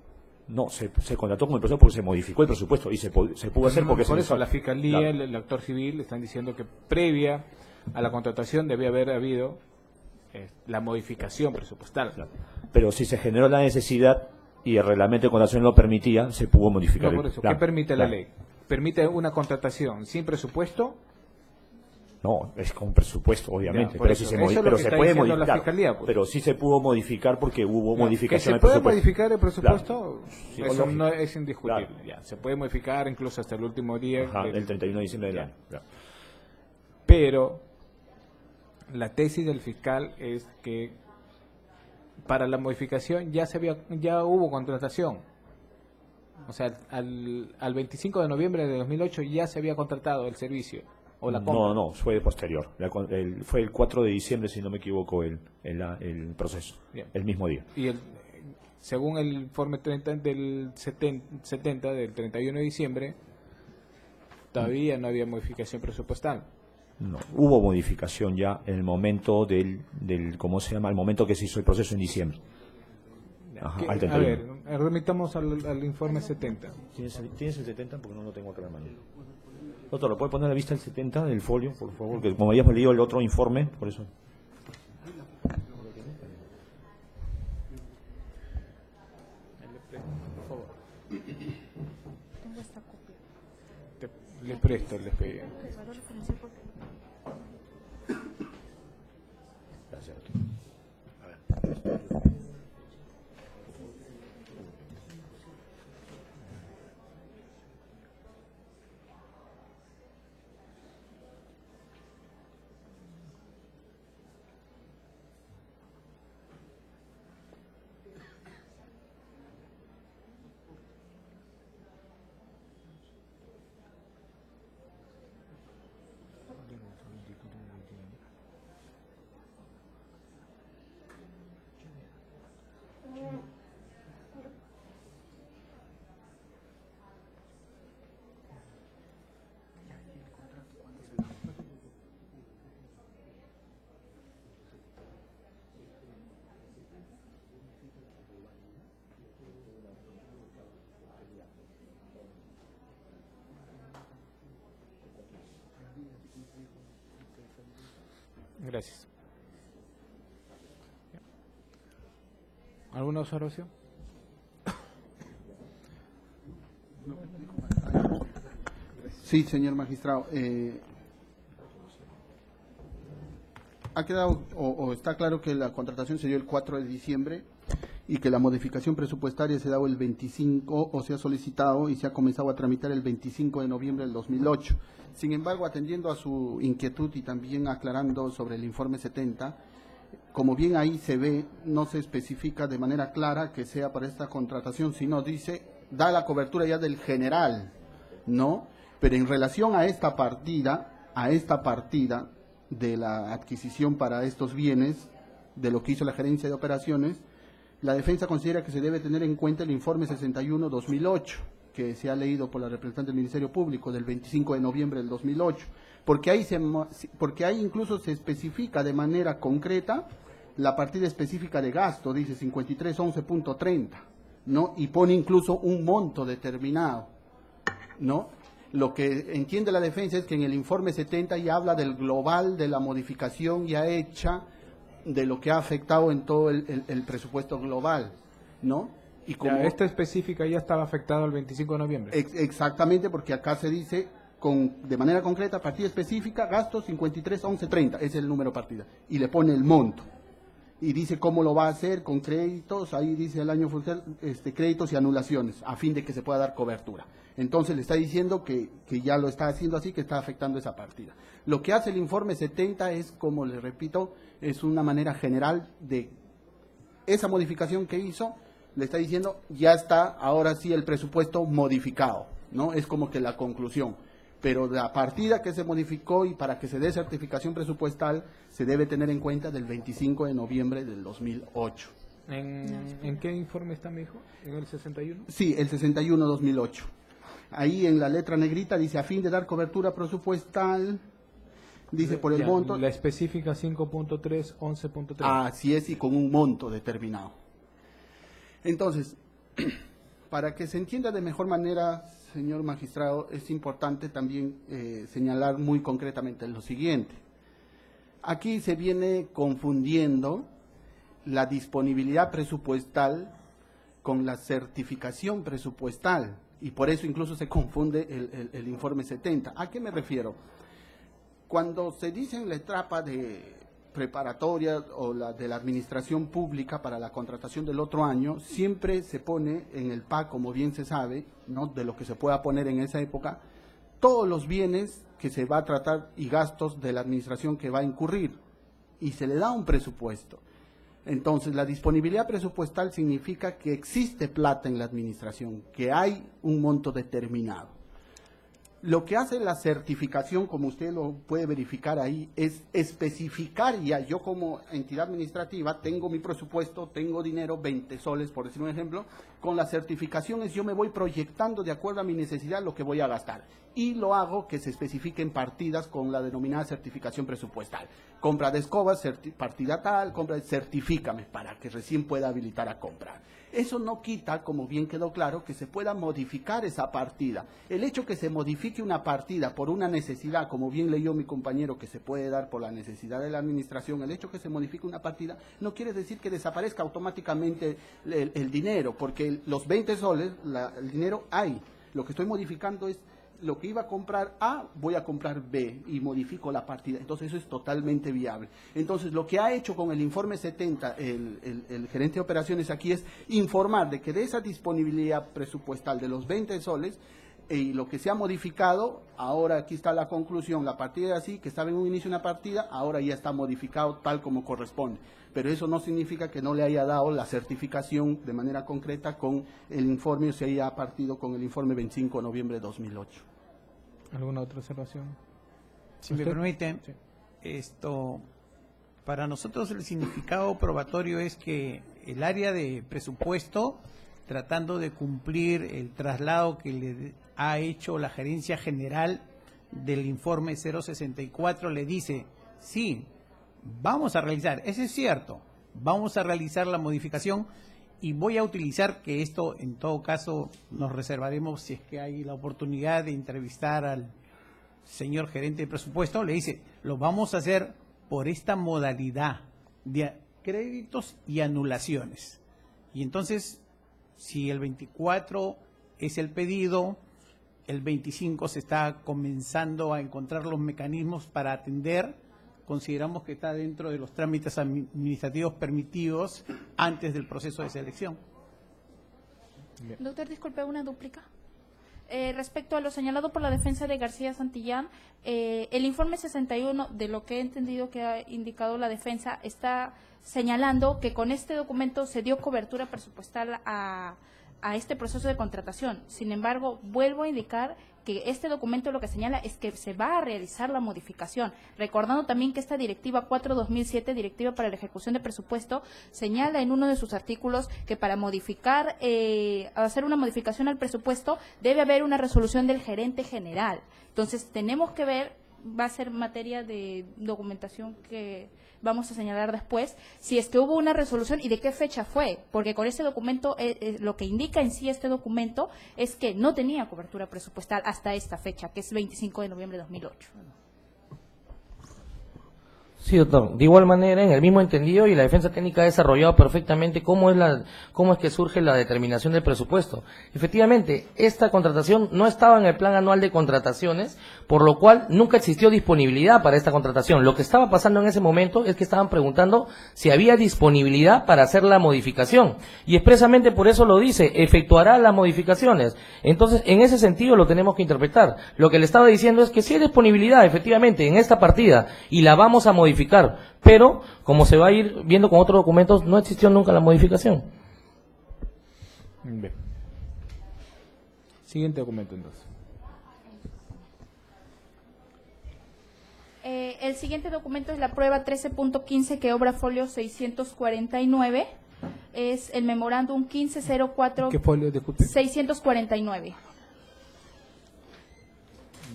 No, se contrató con el presupuesto porque se modificó el presupuesto y se pudo hacer porque Por se... eso la Fiscalía, Claro. el actor civil están diciendo que previa a la contratación debía haber habido la modificación presupuestal. Claro. Pero si se generó la necesidad y el reglamento de contratación lo permitía, se pudo modificar. No, por eso, Claro, ¿qué permite claro. la ley? ¿Permite una contratación sin presupuesto? No, es con presupuesto, obviamente, Ya, por pero eso. si se Eso es lo pero que se está puede diciendo la modificar. Fiscalía, pues. Pero sí se pudo modificar porque hubo Ya, modificación ¿que se del puede presupuesto. modificar el presupuesto? Claro. Sí, Eso lógico. no es indiscutible. Claro. Ya, se puede modificar incluso hasta el último día. Ajá, el 31 de diciembre del Ya. año. Claro. Pero la tesis del fiscal es que para la modificación ya hubo contratación. O sea, al 25 de noviembre de 2008 ya se había contratado el servicio o la compra. No, fue posterior. Fue el 4 de diciembre, si no me equivoco, el proceso. Bien. El mismo día. Y según el informe 30 del 70 del 31 de diciembre, todavía no había modificación presupuestal. No, hubo modificación ya en el momento del ¿cómo se llama? El momento que se hizo el proceso en diciembre. Ajá, Que- al a 31. ver, remitamos al informe 70. ¿Tienes el 70? Porque no lo tengo acá en la mano. Doctor, ¿lo puede poner a la vista el 70 del folio, por favor? Que como habíamos leído el otro informe, por eso. Tengo esta copia. Le presto el expediente. Gracias, doctor. Gracias. ¿Alguna observación? Sí, señor magistrado. Ha quedado o está claro que la contratación se dio el 4 de diciembre y que la modificación presupuestaria se ha dado el 25 o se ha solicitado y se ha comenzado a tramitar el 25 de noviembre del 2008. Sin embargo, atendiendo a su inquietud y también aclarando sobre el informe 70, como bien ahí se ve, no se especifica de manera clara que sea para esta contratación, sino dice, da la cobertura ya del general, ¿no? Pero en relación a esta partida de la adquisición para estos bienes, de lo que hizo la gerencia de operaciones, la defensa considera que se debe tener en cuenta el informe 61-2008, que se ha leído por la representante del Ministerio Público del 25 de noviembre del 2008, porque ahí incluso se especifica de manera concreta la partida específica de gasto, dice 5311.30, ¿no? Y pone incluso un monto determinado, ¿no? Lo que entiende la defensa es que en el informe 70 ya habla del global de la modificación ya hecha, de lo que ha afectado en todo el presupuesto global, ¿no? Y como esta específica ya estaba afectada el 25 de noviembre. Exactamente, porque acá se dice de manera concreta, partida específica, gasto 531130, ese es el número partida, y le pone el monto. Y dice cómo lo va a hacer con créditos, ahí dice el año fiscal, créditos y anulaciones, a fin de que se pueda dar cobertura. Entonces le está diciendo que ya lo está haciendo así, que está afectando esa partida. Lo que hace el informe 70 es, como le repito, es una manera general de esa modificación que hizo, le está diciendo, ya está, ahora sí el presupuesto modificado, ¿no? Es como que la conclusión. Pero la partida que se modificó y para que se dé certificación presupuestal se debe tener en cuenta del 25 de noviembre del 2008. ¿En qué informe está, mi hijo? ¿En el 61? Sí, el 61-2008. Ahí en la letra negrita dice, a fin de dar cobertura presupuestal, dice por el monto. La específica 5.3, 11.3. Así es, y con un monto determinado. Entonces, para que se entienda de mejor manera, señor magistrado, es importante también señalar muy concretamente lo siguiente. Aquí se viene confundiendo la disponibilidad presupuestal con la certificación presupuestal, y por eso incluso se confunde el informe 70. ¿A qué me refiero? Cuando se dice en la etapa de preparatoria o la de la administración pública para la contratación del otro año, siempre se pone en el PAC, como bien se sabe, ¿no?, de lo que se pueda poner en esa época, todos los bienes que se va a tratar y gastos de la administración que va a incurrir, y se le da un presupuesto. Entonces, la disponibilidad presupuestal significa que existe plata en la administración, que hay un monto determinado. Lo que hace la certificación, como usted lo puede verificar ahí, es especificar ya, yo como entidad administrativa tengo mi presupuesto, tengo dinero, 20 soles, por decir un ejemplo, con las certificaciones yo me voy proyectando de acuerdo a mi necesidad lo que voy a gastar. Y lo hago que se especifiquen partidas con la denominada certificación presupuestal. Compra de escobas, partida tal, compra, certifícame para que recién pueda habilitar a comprar. Eso no quita, como bien quedó claro, que se pueda modificar esa partida. El hecho que se modifique una partida por una necesidad, como bien leyó mi compañero, que se puede dar por la necesidad de la administración, el hecho que se modifique una partida no quiere decir que desaparezca automáticamente el dinero, porque los 20 soles, el dinero hay. Lo que estoy modificando es lo que iba a comprar A, voy a comprar B y modifico la partida. Entonces eso es totalmente viable. Entonces lo que ha hecho con el informe 70 el gerente de operaciones aquí es informar de que de esa disponibilidad presupuestal de los 20 soles y lo que se ha modificado, ahora aquí está la conclusión, la partida así, que estaba en un inicio una partida, ahora ya está modificado tal como corresponde. Pero eso no significa que no le haya dado la certificación de manera concreta con el informe, o se haya partido con el informe 25 de noviembre de 2008. ¿Alguna otra observación? Si me permiten, sí. Para nosotros el significado probatorio es que el área de presupuesto, tratando de cumplir el traslado que le ha hecho la gerencia general del informe 064, le dice, sí, vamos a realizar, eso es cierto, vamos a realizar la modificación y voy a utilizar, que esto en todo caso nos reservaremos si es que hay la oportunidad de entrevistar al señor gerente de presupuesto, le dice, lo vamos a hacer por esta modalidad de créditos y anulaciones. Y entonces, si el 24 es el pedido, el 25 se está comenzando a encontrar los mecanismos para atender, consideramos que está dentro de los trámites administrativos permitidos antes del proceso de selección. Bien. Doctor, disculpe, una dúplica. Respecto a lo señalado por la defensa de García Santillán, el informe 61, de lo que he entendido que ha indicado la defensa, está señalando que con este documento se dio cobertura presupuestal a este proceso de contratación. Sin embargo, vuelvo a indicar que este documento lo que señala es que se va a realizar la modificación, recordando también que esta Directiva 4/2007, Directiva para la Ejecución de Presupuesto, señala en uno de sus artículos que para modificar, hacer una modificación al presupuesto, debe haber una resolución del gerente general. Entonces, tenemos que ver, va a ser materia de documentación que vamos a señalar después, si es que hubo una resolución y de qué fecha fue, porque con ese documento, lo que indica en sí este documento es que no tenía cobertura presupuestal hasta esta fecha, que es 25 de noviembre de 2008. Sí, doctor. De igual manera, en el mismo entendido, y la defensa técnica ha desarrollado perfectamente cómo es que surge la determinación del presupuesto. Efectivamente, esta contratación no estaba en el plan anual de contrataciones, por lo cual nunca existió disponibilidad para esta contratación. Lo que estaba pasando en ese momento es que estaban preguntando si había disponibilidad para hacer la modificación. Y expresamente por eso lo dice, efectuará las modificaciones. Entonces, en ese sentido lo tenemos que interpretar. Lo que le estaba diciendo es que sí hay disponibilidad, efectivamente, en esta partida, y la vamos a modificar, pero como se va a ir viendo con otros documentos, no existió nunca la modificación. Bien. Siguiente documento entonces. El siguiente documento es la prueba 13.15 que obra folio 649, es el memorándum 1504. ¿Qué folio, disculpe? 649.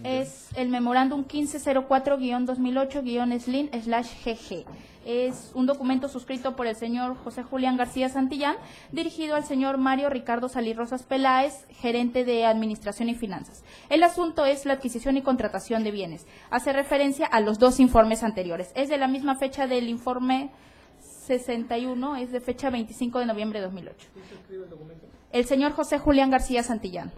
Es el memorándum 1504-2008-SLIN/GG. Es un documento suscrito por el señor José Julián García Santillán, dirigido al señor Mario Ricardo Salí Rosas Peláez, gerente de Administración y Finanzas. El asunto es la adquisición y contratación de bienes. Hace referencia a los dos informes anteriores. Es de la misma fecha del informe 61, es de fecha 25 de noviembre de 2008. ¿Quién se escribe el documento? El señor José Julián García Santillán.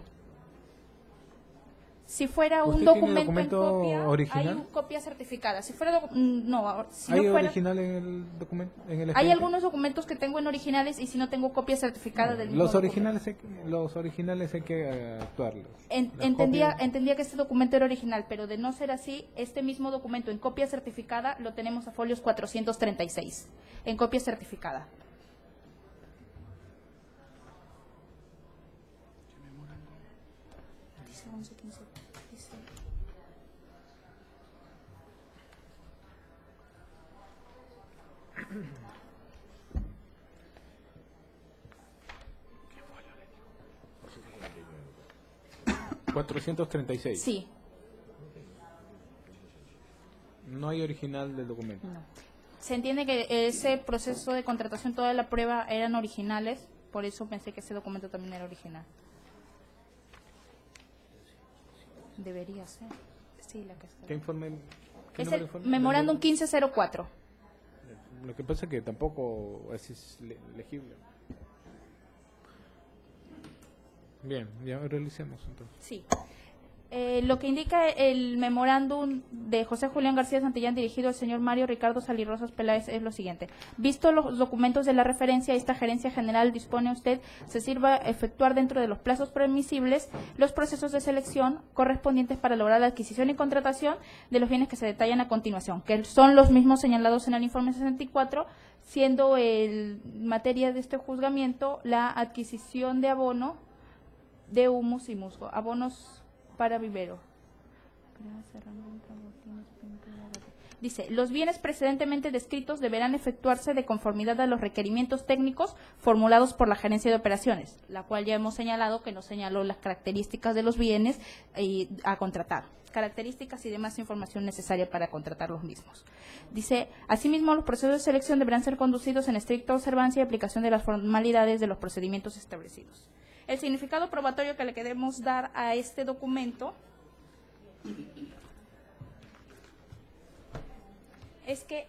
Si fuera un documento en copia, original? hay copia certificada. Si fuera no, si ¿Hay no fuera, original en el documento? En el hay expediente? algunos documentos que tengo en originales y si no tengo copia certificada del mismo Los documento. originales hay que actuarlos. Entendía que este documento era original, pero de no ser así, este mismo documento en copia certificada lo tenemos a folios 436, en copia certificada. Dice 11, 15, dice... ¿436? Sí. No hay original del documento. No. Se entiende que ese proceso de contratación, toda la prueba eran originales, por eso pensé que ese documento también era original. Debería ser. Sí, la que está. ¿Qué informe? ¿Qué Es número el de informe? memorándum 1504. Lo que pasa es que tampoco es legible. Bien, ya realicemos entonces. Sí. Lo que indica el memorándum de José Julián García Santillán dirigido al señor Mario Ricardo Salí Rosas Peláez es lo siguiente. Visto los documentos de la referencia, esta gerencia general dispone a usted se sirva efectuar dentro de los plazos permisibles los procesos de selección correspondientes para lograr la adquisición y contratación de los bienes que se detallan a continuación, que son los mismos señalados en el informe 64, siendo materia de este juzgamiento la adquisición de abono de humus y musgo, abonos para vivero. Dice, los bienes precedentemente descritos deberán efectuarse de conformidad a los requerimientos técnicos formulados por la Gerencia de Operaciones, la cual ya hemos señalado que nos señaló las características de los bienes a contratar, características y demás información necesaria para contratar los mismos. Dice, asimismo, los procesos de selección deberán ser conducidos en estricta observancia y aplicación de las formalidades de los procedimientos establecidos. El significado probatorio que le queremos dar a este documento es que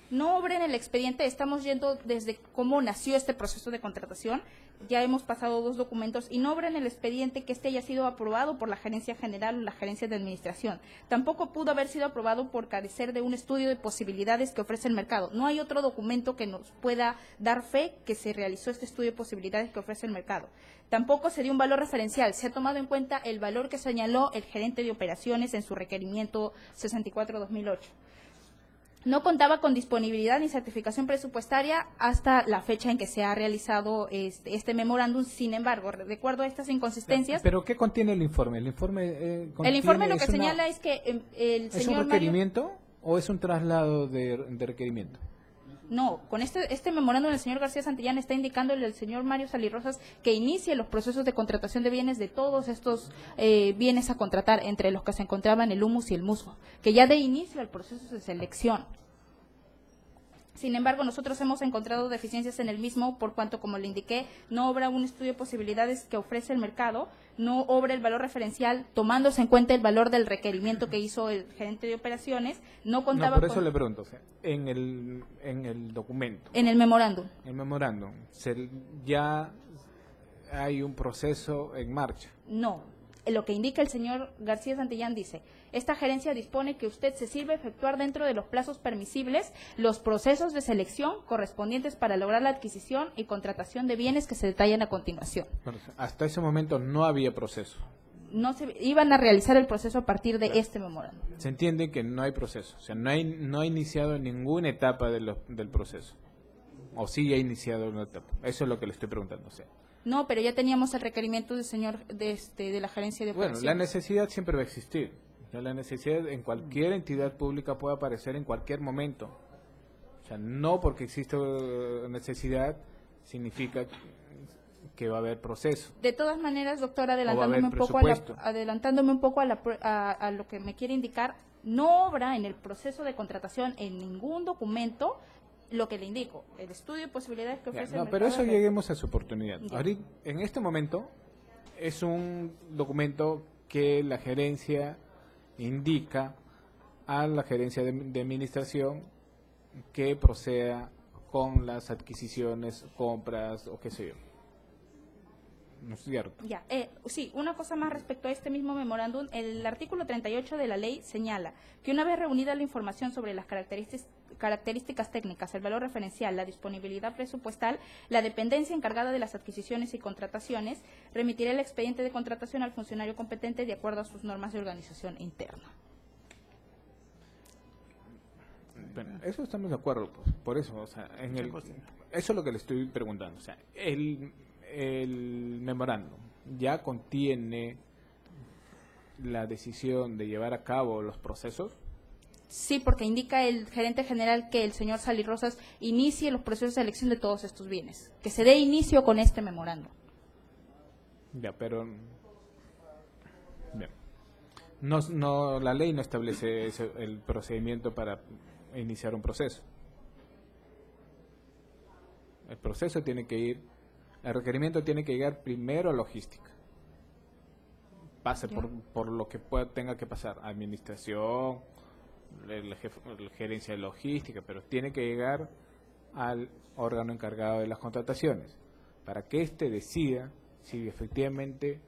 no obra en el expediente. Estamos yendo desde cómo nació este proceso de contratación. Ya hemos pasado 2 documentos y no obra en el expediente que este haya sido aprobado por la gerencia general o la gerencia de administración. Tampoco pudo haber sido aprobado por carecer de un estudio de posibilidades que ofrece el mercado. No hay otro documento que nos pueda dar fe que se realizó este estudio de posibilidades que ofrece el mercado. Tampoco se dio un valor referencial. Se ha tomado en cuenta el valor que señaló el gerente de operaciones en su requerimiento 64-2008. No contaba con disponibilidad ni certificación presupuestaria hasta la fecha en que se ha realizado este memorándum. Sin embargo, de acuerdo a estas inconsistencias... ¿Pero qué contiene el informe? El informe lo que señala es que el señor ¿Es un requerimiento o es un traslado de requerimiento? No, con este memorándum el señor García Santillán está indicándole al señor Mario Salirrosas que inicie los procesos de contratación de bienes de todos estos bienes a contratar, entre los que se encontraban el humus y el musgo, que ya dé inicio al proceso de selección. Sin embargo, nosotros hemos encontrado deficiencias en el mismo, por cuanto, como le indiqué, no obra un estudio de posibilidades que ofrece el mercado, no obra el valor referencial, tomándose en cuenta el valor del requerimiento que hizo el gerente de operaciones, no contaba por eso le pregunto, o sea, en el documento. En el memorándum. El memorándum, ya hay un proceso en marcha. No. Lo que indica el señor García Santillán dice, esta gerencia dispone que usted se sirve efectuar dentro de los plazos permisibles los procesos de selección correspondientes para lograr la adquisición y contratación de bienes que se detallan a continuación. Bueno, hasta ese momento no había proceso. No se iban a realizar el proceso a partir de este memorándum. Se entiende que no hay proceso, o sea, no ha iniciado ninguna etapa del proceso. O sí ha iniciado una etapa. Eso es lo que le estoy preguntando, o sea. No, pero ya teníamos el requerimiento del señor de la gerencia de operaciones. Bueno, la necesidad siempre va a existir. La necesidad en cualquier entidad pública puede aparecer en cualquier momento. O sea, no porque existe necesidad significa que va a haber proceso. De todas maneras, doctor, adelantándome un poco a lo que me quiere indicar, no obra en el proceso de contratación en ningún documento lo que le indico, el estudio de posibilidades que ofrece el mercado. Pero eso lleguemos a su oportunidad. Ahorita, en este momento, es un documento que la gerencia indica a la gerencia de administración que proceda con las adquisiciones, compras o qué sé yo. ¿No es cierto? Ya, sí, una cosa más respecto a este mismo memorándum. El artículo 38 de la ley señala que una vez reunida la información sobre las características técnicas, el valor referencial, la disponibilidad presupuestal, la dependencia encargada de las adquisiciones y contrataciones remitirá el expediente de contratación al funcionario competente de acuerdo a sus normas de organización interna. Bueno, eso estamos de acuerdo, pues, por eso, o sea, eso es lo que le estoy preguntando, o sea, el memorándum ya contiene la decisión de llevar a cabo los procesos. Sí, porque indica el gerente general que el señor Salirrosas inicie los procesos de selección de todos estos bienes, que se dé inicio con este memorándum. Ya, pero bien. No, la ley no establece el procedimiento para iniciar un proceso. El proceso tiene que ir, el requerimiento tiene que llegar primero a logística. Pase por lo que tenga que pasar, administración, la gerencia de logística, pero tiene que llegar al órgano encargado de las contrataciones para que éste decida si efectivamente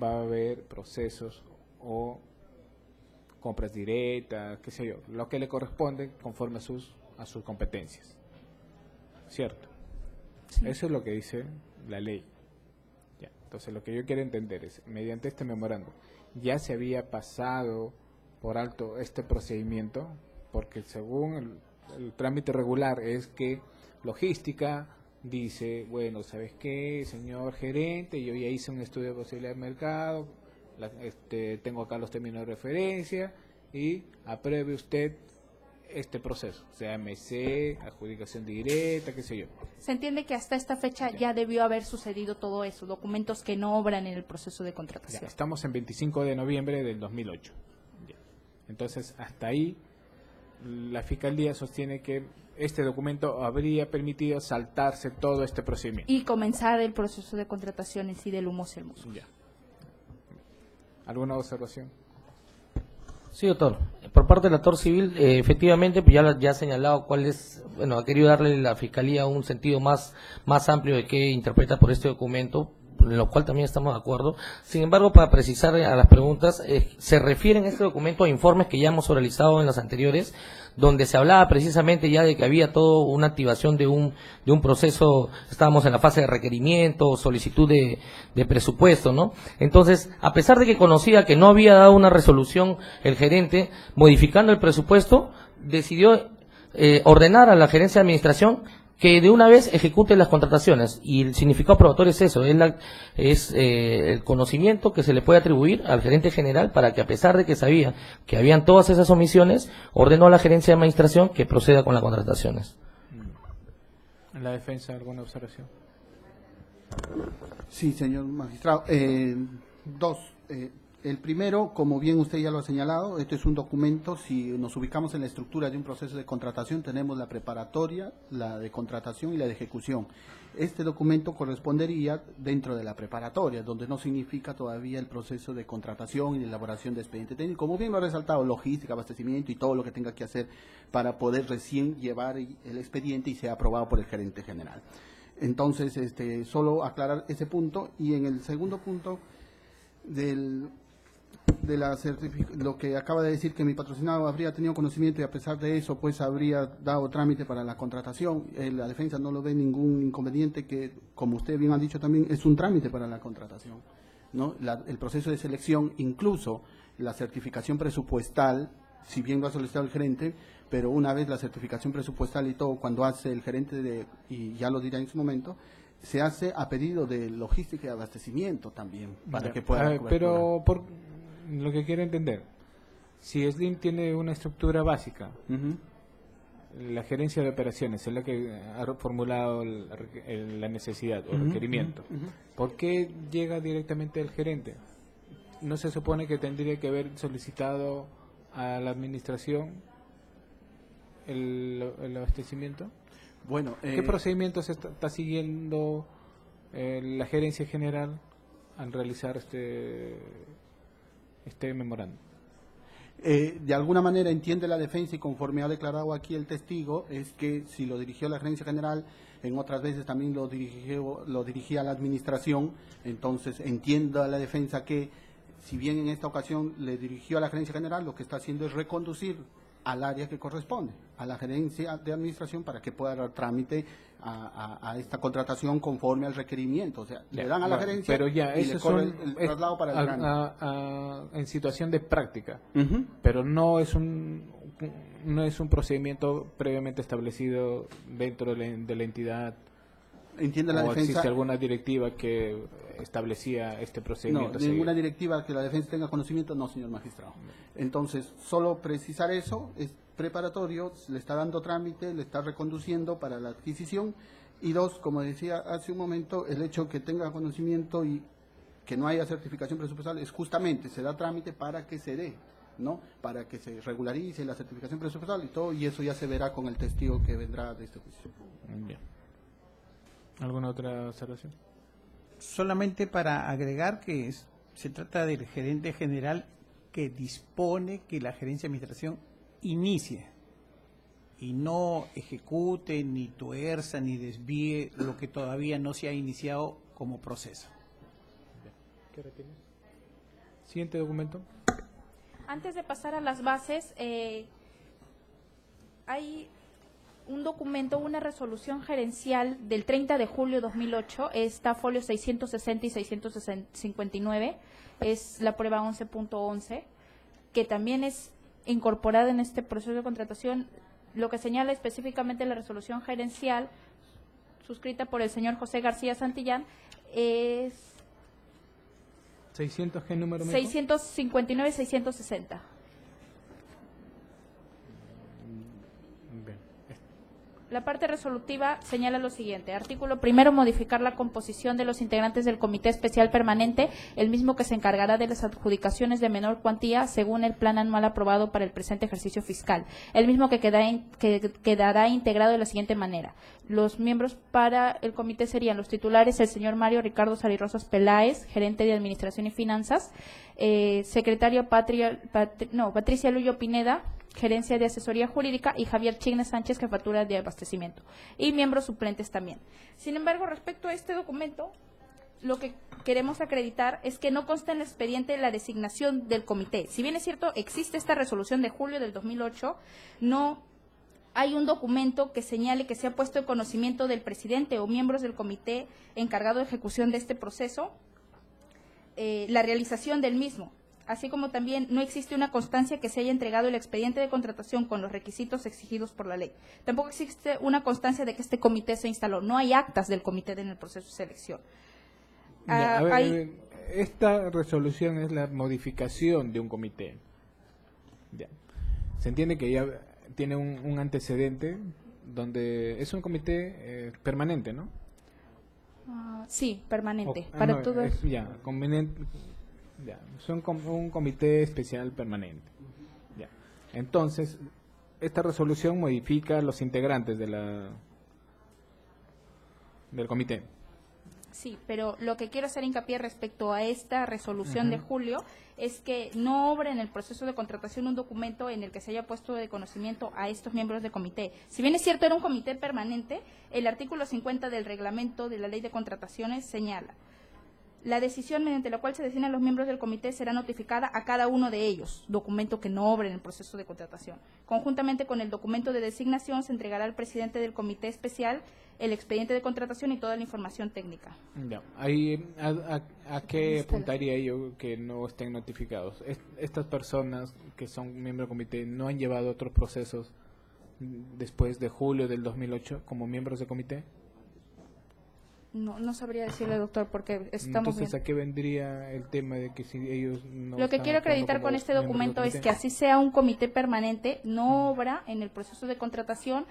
va a haber procesos o compras directas, qué sé yo, lo que le corresponde conforme a sus competencias. ¿Cierto? Sí. Eso es lo que dice la ley. Ya. Entonces, lo que yo quiero entender es, mediante este memorándum, ya se había pasado por alto este procedimiento, porque según el trámite regular es que logística dice, bueno, ¿sabes qué, señor gerente? Yo ya hice un estudio de posibilidad de mercado, tengo acá los términos de referencia y apruebe usted este proceso, o sea, MC, adjudicación directa, qué sé yo. Se entiende que hasta esta fecha ya debió haber sucedido todo eso, documentos que no obran en el proceso de contratación. Ya, estamos en 25 de noviembre del 2008. Ya. Entonces, hasta ahí, la Fiscalía sostiene que este documento habría permitido saltarse todo este procedimiento. Y comenzar el proceso de contratación en sí del humus y el musgo. Ya. ¿Alguna observación? Sí, doctor. Por parte del actor civil, efectivamente, pues ya ha señalado cuál es, bueno, ha querido darle la Fiscalía un sentido más amplio de qué interpreta por este documento, en lo cual también estamos de acuerdo. Sin embargo, para precisar a las preguntas, se refiere en este documento a informes que ya hemos realizado en las anteriores, donde se hablaba precisamente ya de que había toda una activación de un proceso, estábamos en la fase de requerimiento, solicitud de presupuesto, ¿no? Entonces, a pesar de que conocía que no había dado una resolución el gerente, modificando el presupuesto, decidió ordenar a la gerencia de administración que de una vez ejecute las contrataciones, y el significado probatorio es eso, es el conocimiento que se le puede atribuir al gerente general para que, a pesar de que sabía que habían todas esas omisiones, ordenó a la gerencia de administración que proceda con las contrataciones. ¿En la defensa alguna observación? Sí, señor magistrado. Dos. El primero, como bien usted ya lo ha señalado, este es un documento. Si nos ubicamos en la estructura de un proceso de contratación, tenemos la preparatoria, la de contratación y la de ejecución. Este documento correspondería dentro de la preparatoria, donde no significa todavía el proceso de contratación y de elaboración de expediente técnico. Como bien lo ha resaltado, logística, abastecimiento y todo lo que tenga que hacer para poder recién llevar el expediente y sea aprobado por el gerente general. Entonces, solo aclarar ese punto. Y en el segundo punto lo que acaba de decir, que mi patrocinado habría tenido conocimiento y a pesar de eso pues habría dado trámite para la contratación, la defensa no lo ve ningún inconveniente, que como usted bien ha dicho también es un trámite para la contratación, ¿no? El proceso de selección, incluso la certificación presupuestal, si bien lo ha solicitado el gerente, pero una vez la certificación presupuestal y todo, cuando hace el gerente y ya lo dirá en su momento, se hace a pedido de logística y abastecimiento también, para que pueda... Pero por lo que quiero entender, si SLIM tiene una estructura básica, la gerencia de operaciones es la que ha formulado la necesidad o requerimiento, ¿por qué llega directamente el gerente? ¿No se supone que tendría que haber solicitado a la administración el abastecimiento? Bueno, ¿qué procedimientos está siguiendo la gerencia general al realizar este memorando? De alguna manera entiende la defensa, y conforme ha declarado aquí el testigo, es que si lo dirigió la gerencia general, en otras veces también lo dirigía a la administración. Entonces entiendo a la defensa que, si bien en esta ocasión le dirigió a la gerencia general, lo que está haciendo es reconducir al área que corresponde, a la gerencia de administración, para que pueda dar trámite a esta contratación conforme al requerimiento. O sea, le dan a la gerencia, pero ya, y le corre el traslado para el trámite. En situación de práctica, pero no es un procedimiento previamente establecido dentro de la entidad. Entiende la ¿O defensa? existe alguna directiva que establecía este procedimiento? No, ninguna directiva que la defensa tenga conocimiento, no, señor magistrado. Entonces, solo precisar eso, es preparatorio, le está dando trámite, le está reconduciendo para la adquisición. Y dos, como decía hace un momento, el hecho que tenga conocimiento y que no haya certificación presupuestal es justamente, se da trámite para que se dé, ¿no? Para que se regularice la certificación presupuestal y todo, y eso ya se verá con el testigo que vendrá de este juicio. Bien. ¿Alguna otra observación? Solamente para agregar que se trata del gerente general que dispone que la gerencia de administración inicie y no ejecute, ni tuerza, ni desvíe lo que todavía no se ha iniciado como proceso. ¿Qué hora tienes? Siguiente documento. Antes de pasar a las bases, hay un documento, una resolución gerencial del 30 de julio de 2008, está folio 660 y 659, es la prueba 11.11, que también es incorporada en este proceso de contratación. Lo que señala específicamente la resolución gerencial, suscrita por el señor José García Santillán, es... ¿600 qué número? 659 y 660. La parte resolutiva señala lo siguiente. Artículo primero, modificar la composición de los integrantes del Comité Especial Permanente, el mismo que se encargará de las adjudicaciones de menor cuantía según el plan anual aprobado para el presente ejercicio fiscal. El mismo que quedará integrado de la siguiente manera. Los miembros para el comité serían los titulares: el señor Mario Ricardo Salirrosas Peláez, gerente de Administración y Finanzas, secretario Patricia Luyo Pineda, Gerencia de Asesoría Jurídica, y Javier Chignes Sánchez, Jefatura de Abastecimiento, y miembros suplentes también. Sin embargo, respecto a este documento, lo que queremos acreditar es que no consta en el expediente la designación del comité. Si bien es cierto, existe esta resolución de julio del 2008, no hay un documento que señale que se ha puesto en conocimiento del presidente o miembros del comité encargado de ejecución de este proceso la realización del mismo. Así como también no existe una constancia que se haya entregado el expediente de contratación con los requisitos exigidos por la ley. Tampoco existe una constancia de que este comité se instaló. No hay actas del comité en el proceso de selección. Ya, a ver, esta resolución es la modificación de un comité. Ya. Se entiende que ya tiene un antecedente donde es un comité permanente, ¿no? Sí, permanente. Para no, todo. Ya, conveniente. Ya, son un comité especial permanente. Ya. Entonces, esta resolución modifica los integrantes de del comité. Sí, pero lo que quiero hacer hincapié respecto a esta resolución de julio es que no obra en el proceso de contratación un documento en el que se haya puesto de conocimiento a estos miembros de comité. Si bien es cierto, era un comité permanente, el artículo 50 del reglamento de la Ley de Contrataciones señala: la decisión mediante la cual se designan los miembros del comité será notificada a cada uno de ellos, documento que no obra en el proceso de contratación. Conjuntamente con el documento de designación se entregará al presidente del comité especial el expediente de contratación y toda la información técnica. Ya. Ahí, ¿a qué apuntaría yo que no estén notificados? Estas personas que son miembros del comité no han llevado otros procesos después de julio del 2008 como miembros del comité. No sabría decirle, doctor, porque estamos Entonces, bien. ¿a qué vendría el tema de que si ellos no Lo que están quiero actuando acreditar como con este miembros del documento es comité? que así sea un comité permanente, no obra en el proceso de contratación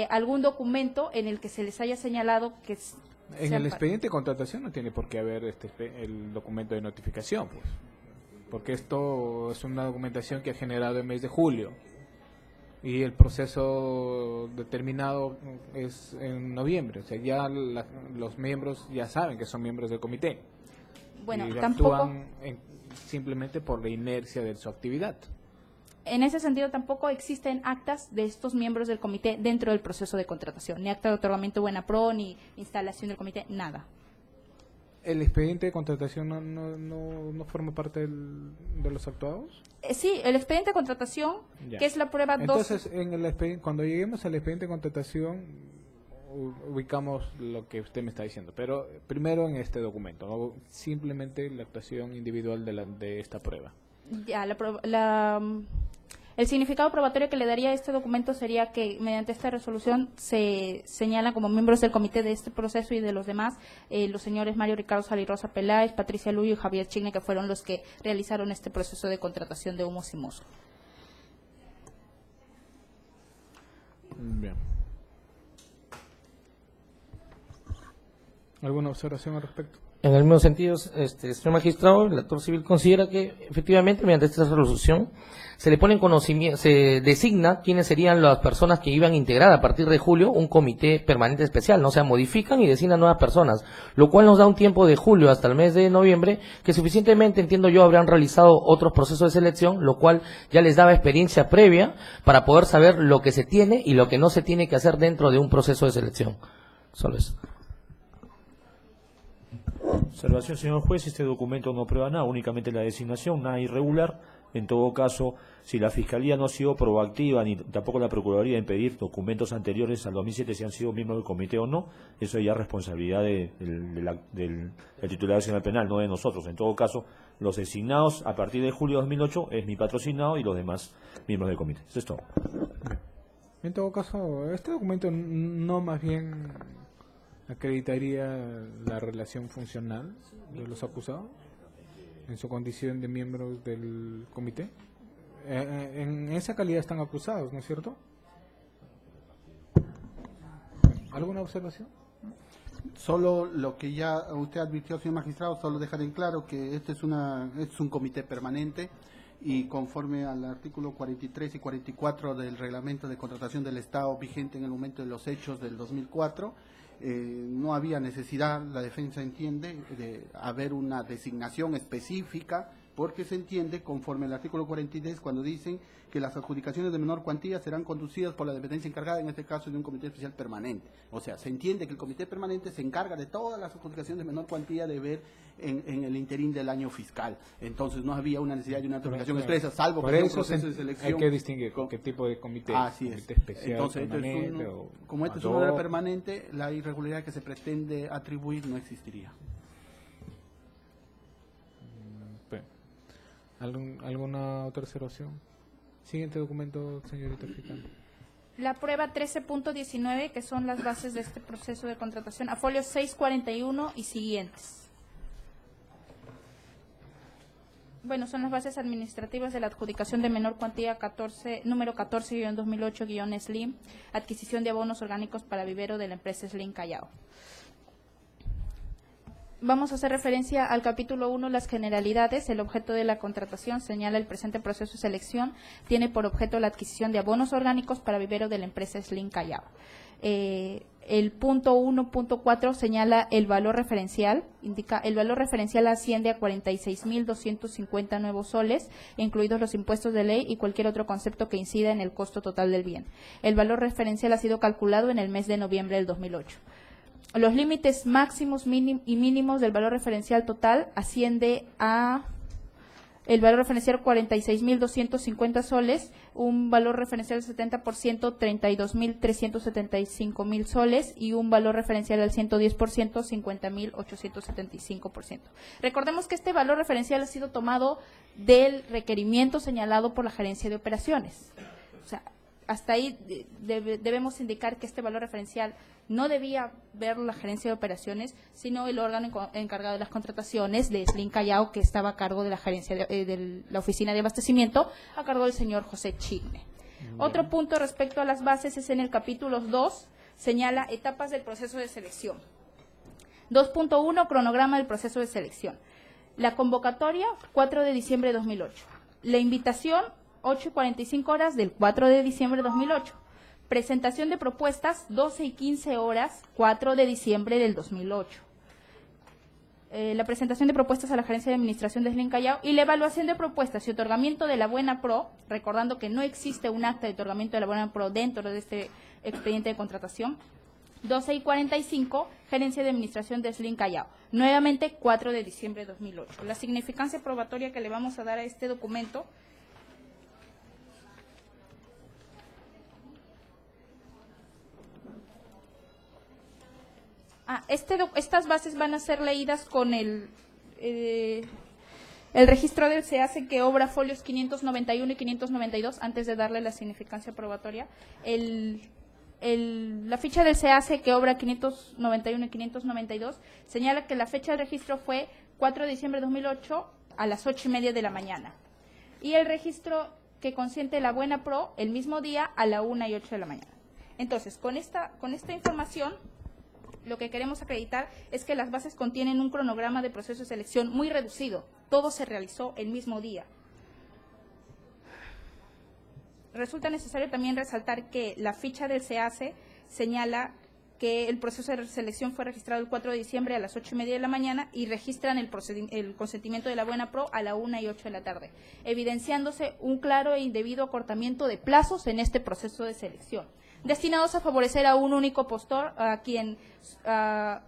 algún documento en el que se les haya señalado que En el expediente de contratación no tiene por qué haber el documento de notificación, pues, porque esto es una documentación que ha generado el mes de julio y el proceso determinado es en noviembre. O sea, ya los miembros ya saben que son miembros del comité. Bueno, y tampoco, actúan simplemente por la inercia de su actividad. en ese sentido tampoco existen actas de estos miembros del comité dentro del proceso de contratación, ni acta de otorgamiento buena pro, ni instalación del comité, nada. ¿El expediente de contratación no forma parte de los actuados? Sí, el expediente de contratación, Ya. que es la prueba 2. Entonces, cuando lleguemos al expediente de contratación, ubicamos lo que usted me está diciendo. Pero primero en este documento, ¿no? Simplemente la actuación individual de esta prueba. Ya, el significado probatorio que le daría a este documento sería que mediante esta resolución se señalan como miembros del comité de este proceso y de los demás los señores Mario Ricardo Salirrosa Peláez, Patricia Luyo y Javier Chignes, que fueron los que realizaron este proceso de contratación de Humos y Mozo. Bien. ¿Alguna observación al respecto? En el mismo sentido, señor magistrado, el actor civil considera que efectivamente mediante esta resolución se le pone en conocimiento, se designa quiénes serían las personas que iban a integrar a partir de julio un comité permanente especial, ¿no? O sea, modifican y designan nuevas personas, lo cual nos da un tiempo de julio hasta el mes de noviembre que suficientemente, entiendo yo, habrán realizado otros procesos de selección, lo cual ya les daba experiencia previa para poder saber lo que se tiene y lo que no se tiene que hacer dentro de un proceso de selección. Solo eso. Observación, señor juez, este documento no prueba nada, únicamente la designación, nada irregular. En todo caso, si la Fiscalía no ha sido proactiva, ni tampoco la Procuraduría en pedir documentos anteriores al 2007, si han sido miembros del comité o no, eso ya es responsabilidad del titular nacional penal, no de nosotros. En todo caso, los designados a partir de julio de 2008 es mi patrocinado y los demás miembros del comité. Eso es todo. En todo caso, este documento no más bien acreditaría la relación funcional de los acusados en su condición de miembros del comité. En esa calidad están acusados, ¿no es cierto? ¿Alguna observación? Solo lo que ya usted advirtió, señor magistrado, solo dejar en claro que este es un comité permanente y conforme al artículo 43 y 44 del reglamento de contratación del Estado vigente en el momento de los hechos del 2004, no había necesidad, la defensa entiende, de haber una designación específica, porque se entiende conforme al artículo 43 cuando dicen que las adjudicaciones de menor cuantía serán conducidas por la dependencia encargada, en este caso de un comité especial permanente. O sea, se entiende que el comité permanente se encarga de todas las adjudicaciones de menor cuantía de ver en el interín del año fiscal. Entonces no había una necesidad de una adjudicación expresa, salvo por que haya un eso proceso de selección. hay que distinguir con qué tipo de comité. Así es. Comité especial, Entonces, permanente, o como este es un órgano permanente, la irregularidad que se pretende atribuir no existiría. ¿Alguna otra observación? Siguiente documento, señorita fiscal. La prueba 13.19, que son las bases de este proceso de contratación, a folio 641 y siguientes. Bueno, son las bases administrativas de la adjudicación de menor cuantía número 14-2008-SLIM, adquisición de abonos orgánicos para vivero de la empresa SLIM Callao. Vamos a hacer referencia al capítulo 1, las generalidades. El objeto de la contratación señala el presente proceso de selección. Tiene por objeto la adquisición de abonos orgánicos para vivero de la empresa SLIM Callao. El punto 1.4 señala el valor referencial. Indica el valor referencial asciende a 46.250 nuevos soles, incluidos los impuestos de ley y cualquier otro concepto que incida en el costo total del bien. El valor referencial ha sido calculado en el mes de noviembre del 2008. Los límites máximos y mínimos del valor referencial total asciende a el valor referencial 46.250 soles, un valor referencial del 70%, 32.375.000 soles y un valor referencial del 110%, 50.875%. Recordemos que este valor referencial ha sido tomado del requerimiento señalado por la Gerencia de Operaciones. O sea, hasta ahí debemos indicar que este valor referencial no debía verlo la Gerencia de Operaciones, sino el órgano encargado de las contrataciones de SLIM Callao, que estaba a cargo de la gerencia de la Oficina de Abastecimiento, a cargo del señor José Chigne. Otro punto respecto a las bases es en el capítulo 2, señala etapas del proceso de selección. 2.1, cronograma del proceso de selección. La convocatoria, 4 de diciembre de 2008. La invitación, 8:45 del 4 de diciembre de 2008. Presentación de propuestas, 12:15, 4 de diciembre del 2008. La presentación de propuestas a la Gerencia de Administración de SLIM Callao y la evaluación de propuestas y otorgamiento de la Buena Pro, recordando que no existe un acta de otorgamiento de la Buena Pro dentro de este expediente de contratación. 12:45, Gerencia de Administración de SLIM Callao. Nuevamente, 4 de diciembre de 2008. La significancia probatoria que le vamos a dar a este documento estas bases van a ser leídas con el registro del SEACE que obra folios 591 y 592, antes de darle la significancia probatoria. La ficha del SEACE que obra 591 y 592 señala que la fecha de registro fue 4 de diciembre de 2008 a las 8:30 de la mañana. Y el registro que consiente la Buena Pro el mismo día a la 1:08 de la mañana. Entonces, con esta información, lo que queremos acreditar es que las bases contienen un cronograma de proceso de selección muy reducido. Todo se realizó el mismo día. Resulta necesario también resaltar que la ficha del SEACE señala que el proceso de selección fue registrado el 4 de diciembre a las 8:30 de la mañana y registran el consentimiento de la Buena Pro a la 1:08 de la tarde, evidenciándose un claro e indebido acortamiento de plazos en este proceso de selección, destinados a favorecer a un único postor, a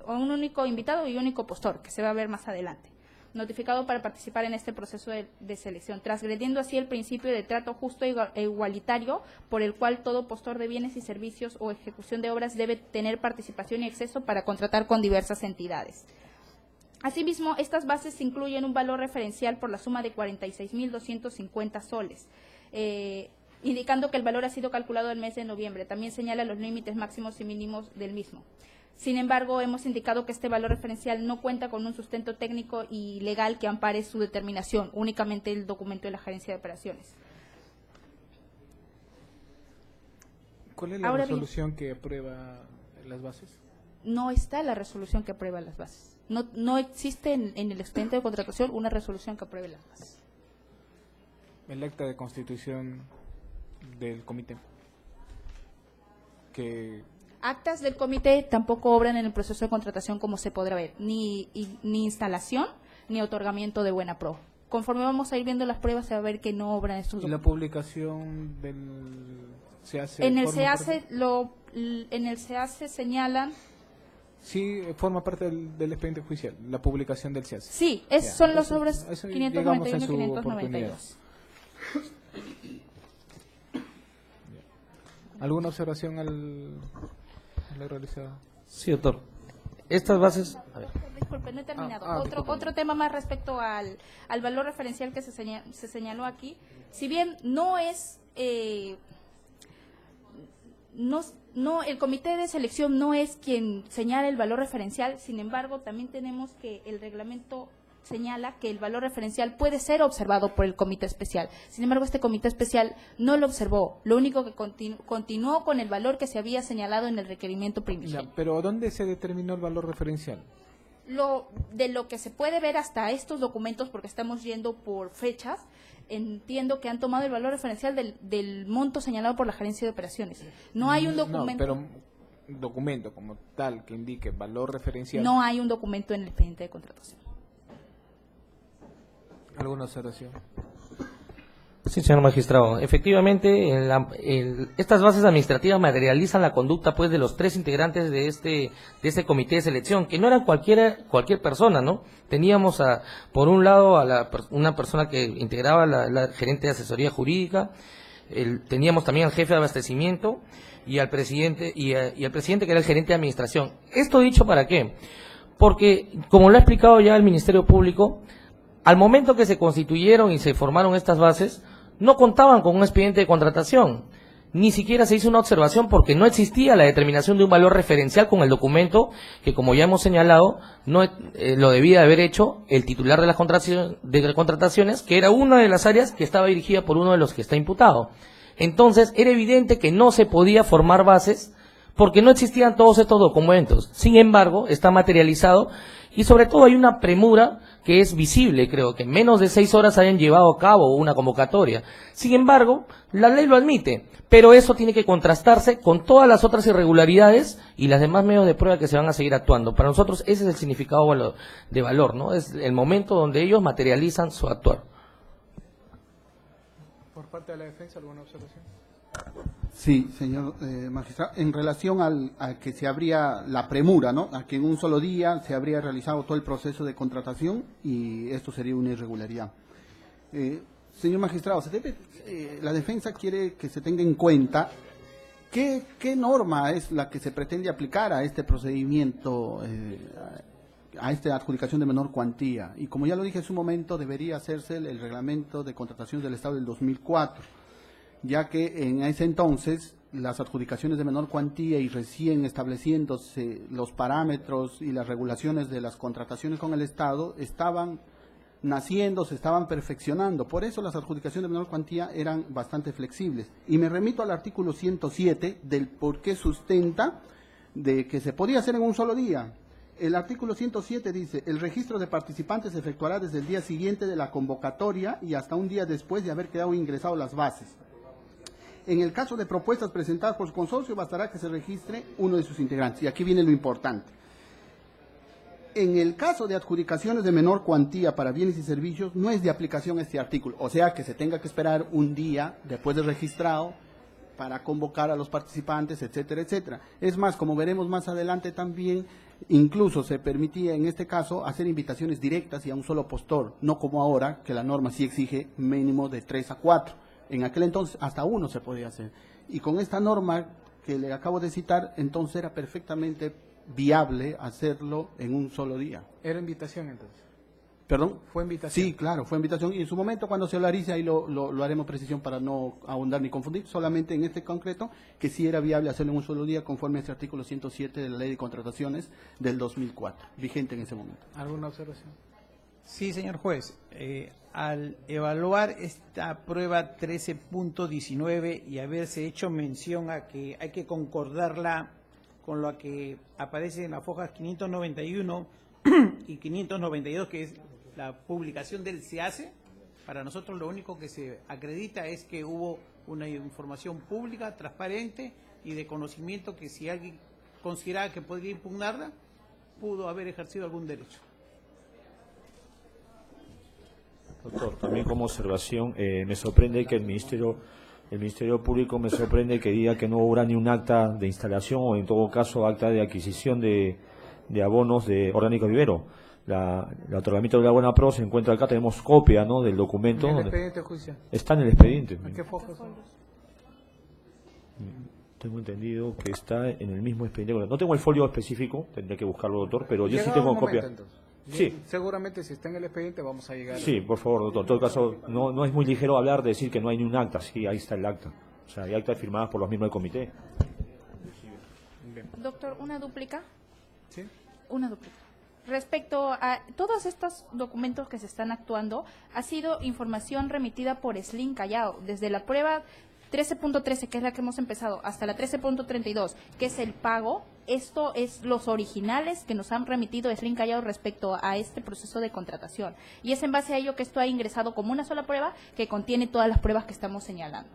un único invitado y único postor, que se va a ver más adelante, notificado para participar en este proceso de selección, transgrediendo así el principio de trato justo e igualitario, por el cual todo postor de bienes y servicios o ejecución de obras debe tener participación y acceso para contratar con diversas entidades. Asimismo, estas bases incluyen un valor referencial por la suma de 46.250 soles, indicando que el valor ha sido calculado el mes de noviembre. También señala los límites máximos y mínimos del mismo. Sin embargo, hemos indicado que este valor referencial no cuenta con un sustento técnico y legal que ampare su determinación, únicamente el documento de la Gerencia de Operaciones. ¿Cuál es la resolución que aprueba las bases? No está la resolución que aprueba las bases. No existe en el expediente de contratación una resolución que apruebe las bases. El acta de constitución del comité. Que Actas del comité tampoco obran en el proceso de contratación, como se podrá ver, ni instalación ni otorgamiento de buena prueba. Conforme vamos a ir viendo las pruebas, se va a ver que no obran estos ¿y la documentos. publicación del SEACE? En el SEACE SEACE señalan. Sí, forma parte del expediente judicial, la publicación del SEACE. Sí, son los sobres 591 y 592. ¿Alguna observación a lo realizado? Sí, doctor. Estas bases... A ver. Disculpe, no he terminado. Disculpe. Otro tema más respecto al valor referencial que se señaló aquí. Si bien no es... el comité de selección no es quien señala el valor referencial, sin embargo, también tenemos que el reglamento señala que el valor referencial puede ser observado por el comité especial. Sin embargo, este comité especial no lo observó. Lo único que continuó con el valor que se había señalado en el requerimiento primigenio. Pero ¿dónde se determinó el valor referencial? De lo que se puede ver hasta estos documentos, porque estamos yendo por fechas, entiendo que han tomado el valor referencial del monto señalado por la gerencia de operaciones. No hay un documento. No, pero un documento como tal que indique valor referencial. No hay un documento en el expediente de contratación. ¿Alguna observación? Sí, señor magistrado. Efectivamente, estas bases administrativas materializan la conducta pues de los 3 integrantes de este comité de selección, que no eran cualquier persona, ¿no? Teníamos por un lado una persona que integraba la gerente de asesoría jurídica, teníamos también al jefe de abastecimiento y al presidente y al presidente que era el gerente de administración. ¿Esto dicho para qué? Porque, como lo ha explicado ya el Ministerio Público, al momento que se constituyeron y se formaron estas bases, no contaban con un expediente de contratación. Ni siquiera se hizo una observación porque no existía la determinación de un valor referencial con el documento que, como ya hemos señalado, no lo debía haber hecho el titular de las contrataciones, que era una de las áreas que estaba dirigida por uno de los que está imputado. Entonces, era evidente que no se podía formar bases porque no existían todos estos documentos. Sin embargo, está materializado y sobre todo hay una premura que es visible, creo que en menos de 6 horas hayan llevado a cabo una convocatoria. Sin embargo, la ley lo admite, pero eso tiene que contrastarse con todas las otras irregularidades y las demás medios de prueba que se van a seguir actuando. Para nosotros ese es el significado de valor, ¿no? Es el momento donde ellos materializan su actuar. ¿Por parte de la defensa alguna observación? Sí, señor magistrado, en relación a que se habría la premura, ¿no? A que en un solo día se habría realizado todo el proceso de contratación y esto sería una irregularidad. Señor magistrado, la defensa quiere que se tenga en cuenta qué norma es la que se pretende aplicar a este procedimiento, a esta adjudicación de menor cuantía. Y como ya lo dije en su momento, debería hacerse el reglamento de contratación del Estado del 2004. Ya que en ese entonces las adjudicaciones de menor cuantía y recién estableciéndose los parámetros y las regulaciones de las contrataciones con el Estado estaban naciendo, se estaban perfeccionando. Por eso las adjudicaciones de menor cuantía eran bastante flexibles. Y me remito al artículo 107 del por qué sustenta de que se podía hacer en un solo día. El artículo 107 dice, el registro de participantes se efectuará desde el día siguiente de la convocatoria y hasta un día después de haber quedado ingresado las bases. En el caso de propuestas presentadas por su consorcio, bastará que se registre uno de sus integrantes. Y aquí viene lo importante. En el caso de adjudicaciones de menor cuantía para bienes y servicios, no es de aplicación este artículo. O sea, que se tenga que esperar un día después de registrado para convocar a los participantes, etcétera, etcétera. Es más, como veremos más adelante también, incluso se permitía en este caso hacer invitaciones directas y a un solo postor, no como ahora, que la norma sí exige mínimo de 3 a 4. En aquel entonces hasta 1 se podía hacer. Y con esta norma que le acabo de citar, entonces era perfectamente viable hacerlo en un solo día. ¿Era invitación entonces? ¿Perdón? ¿Fue invitación? Sí, claro, fue invitación. Y en su momento cuando se holarice, ahí lo haremos precisión para no ahondar ni confundir. Solamente en este concreto, que sí era viable hacerlo en un solo día conforme a este artículo 107 de la Ley de Contrataciones del 2004, vigente en ese momento. ¿Alguna observación? Sí, señor juez. Al evaluar esta prueba 13.19 y haberse hecho mención a que hay que concordarla con lo que aparece en las hojas 591 y 592, que es la publicación del SEACE. Para nosotros lo único que se acredita es que hubo una información pública, transparente y de conocimiento, que si alguien consideraba que podría impugnarla, pudo haber ejercido algún derecho. Doctor, también como observación, me sorprende que el Ministerio Público me sorprende que diga que no habrá ni un acta de instalación o en todo caso acta de adquisición de abonos de orgánico vivero. El otorgamiento de la buena pro se encuentra acá, tenemos copia, ¿no?, del documento. ¿En el expediente judicial? Está en el expediente. ¿En qué fojas son? Tengo entendido que está en el mismo expediente. No tengo el folio específico, tendría que buscarlo, doctor, pero yo sí Llegado tengo el momento, copia. entonces. Sí. Seguramente si está en el expediente vamos a llegar. Sí, por favor, doctor. En todo caso, no es muy ligero hablar de decir que no hay ni un acta. Sí, ahí está el acta. O sea, hay actas firmadas por los miembros del comité. Bien. Doctor, una dúplica. ¿Sí? Una dúplica. Respecto a todos estos documentos que se están actuando, ha sido información remitida por Slim Callao, desde la prueba 13.13, que es la que hemos empezado, hasta la 13.32, que es el pago. Esto es los originales que nos han remitido Slim Callao respecto a este proceso de contratación. Y es en base a ello que esto ha ingresado como una sola prueba que contiene todas las pruebas que estamos señalando.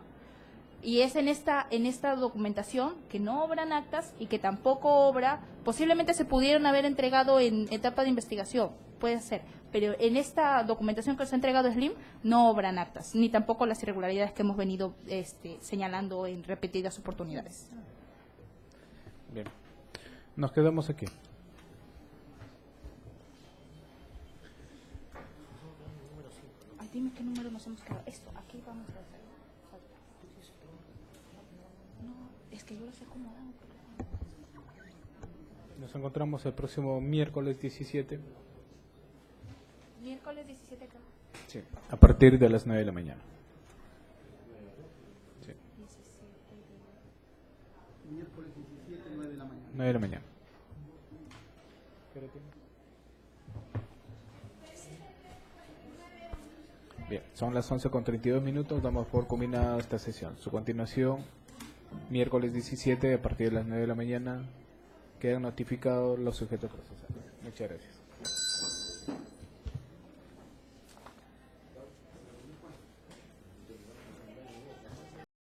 Y es en esta documentación que no obran actas y que tampoco obra, posiblemente se pudieron haber entregado en etapa de investigación, puede ser, pero en esta documentación que se ha entregado Slim no obran actas, ni tampoco las irregularidades que hemos venido señalando en repetidas oportunidades. Bien. Nos quedamos aquí. Ay, dime qué número nos hemos quedado. Esto, aquí vamos a hacer. No, es que yo lo sé cómo dan. Nos encontramos el próximo miércoles 17. Miércoles 17 acá. Sí. A partir de las 9 de la mañana. Sí. Miércoles 17, 9 de la mañana. 9 de la mañana. Bien, son las 11:32, damos por culminada esta sesión. Su continuación, miércoles 17, a partir de las 9 de la mañana, quedan notificados los sujetos procesales. Muchas gracias.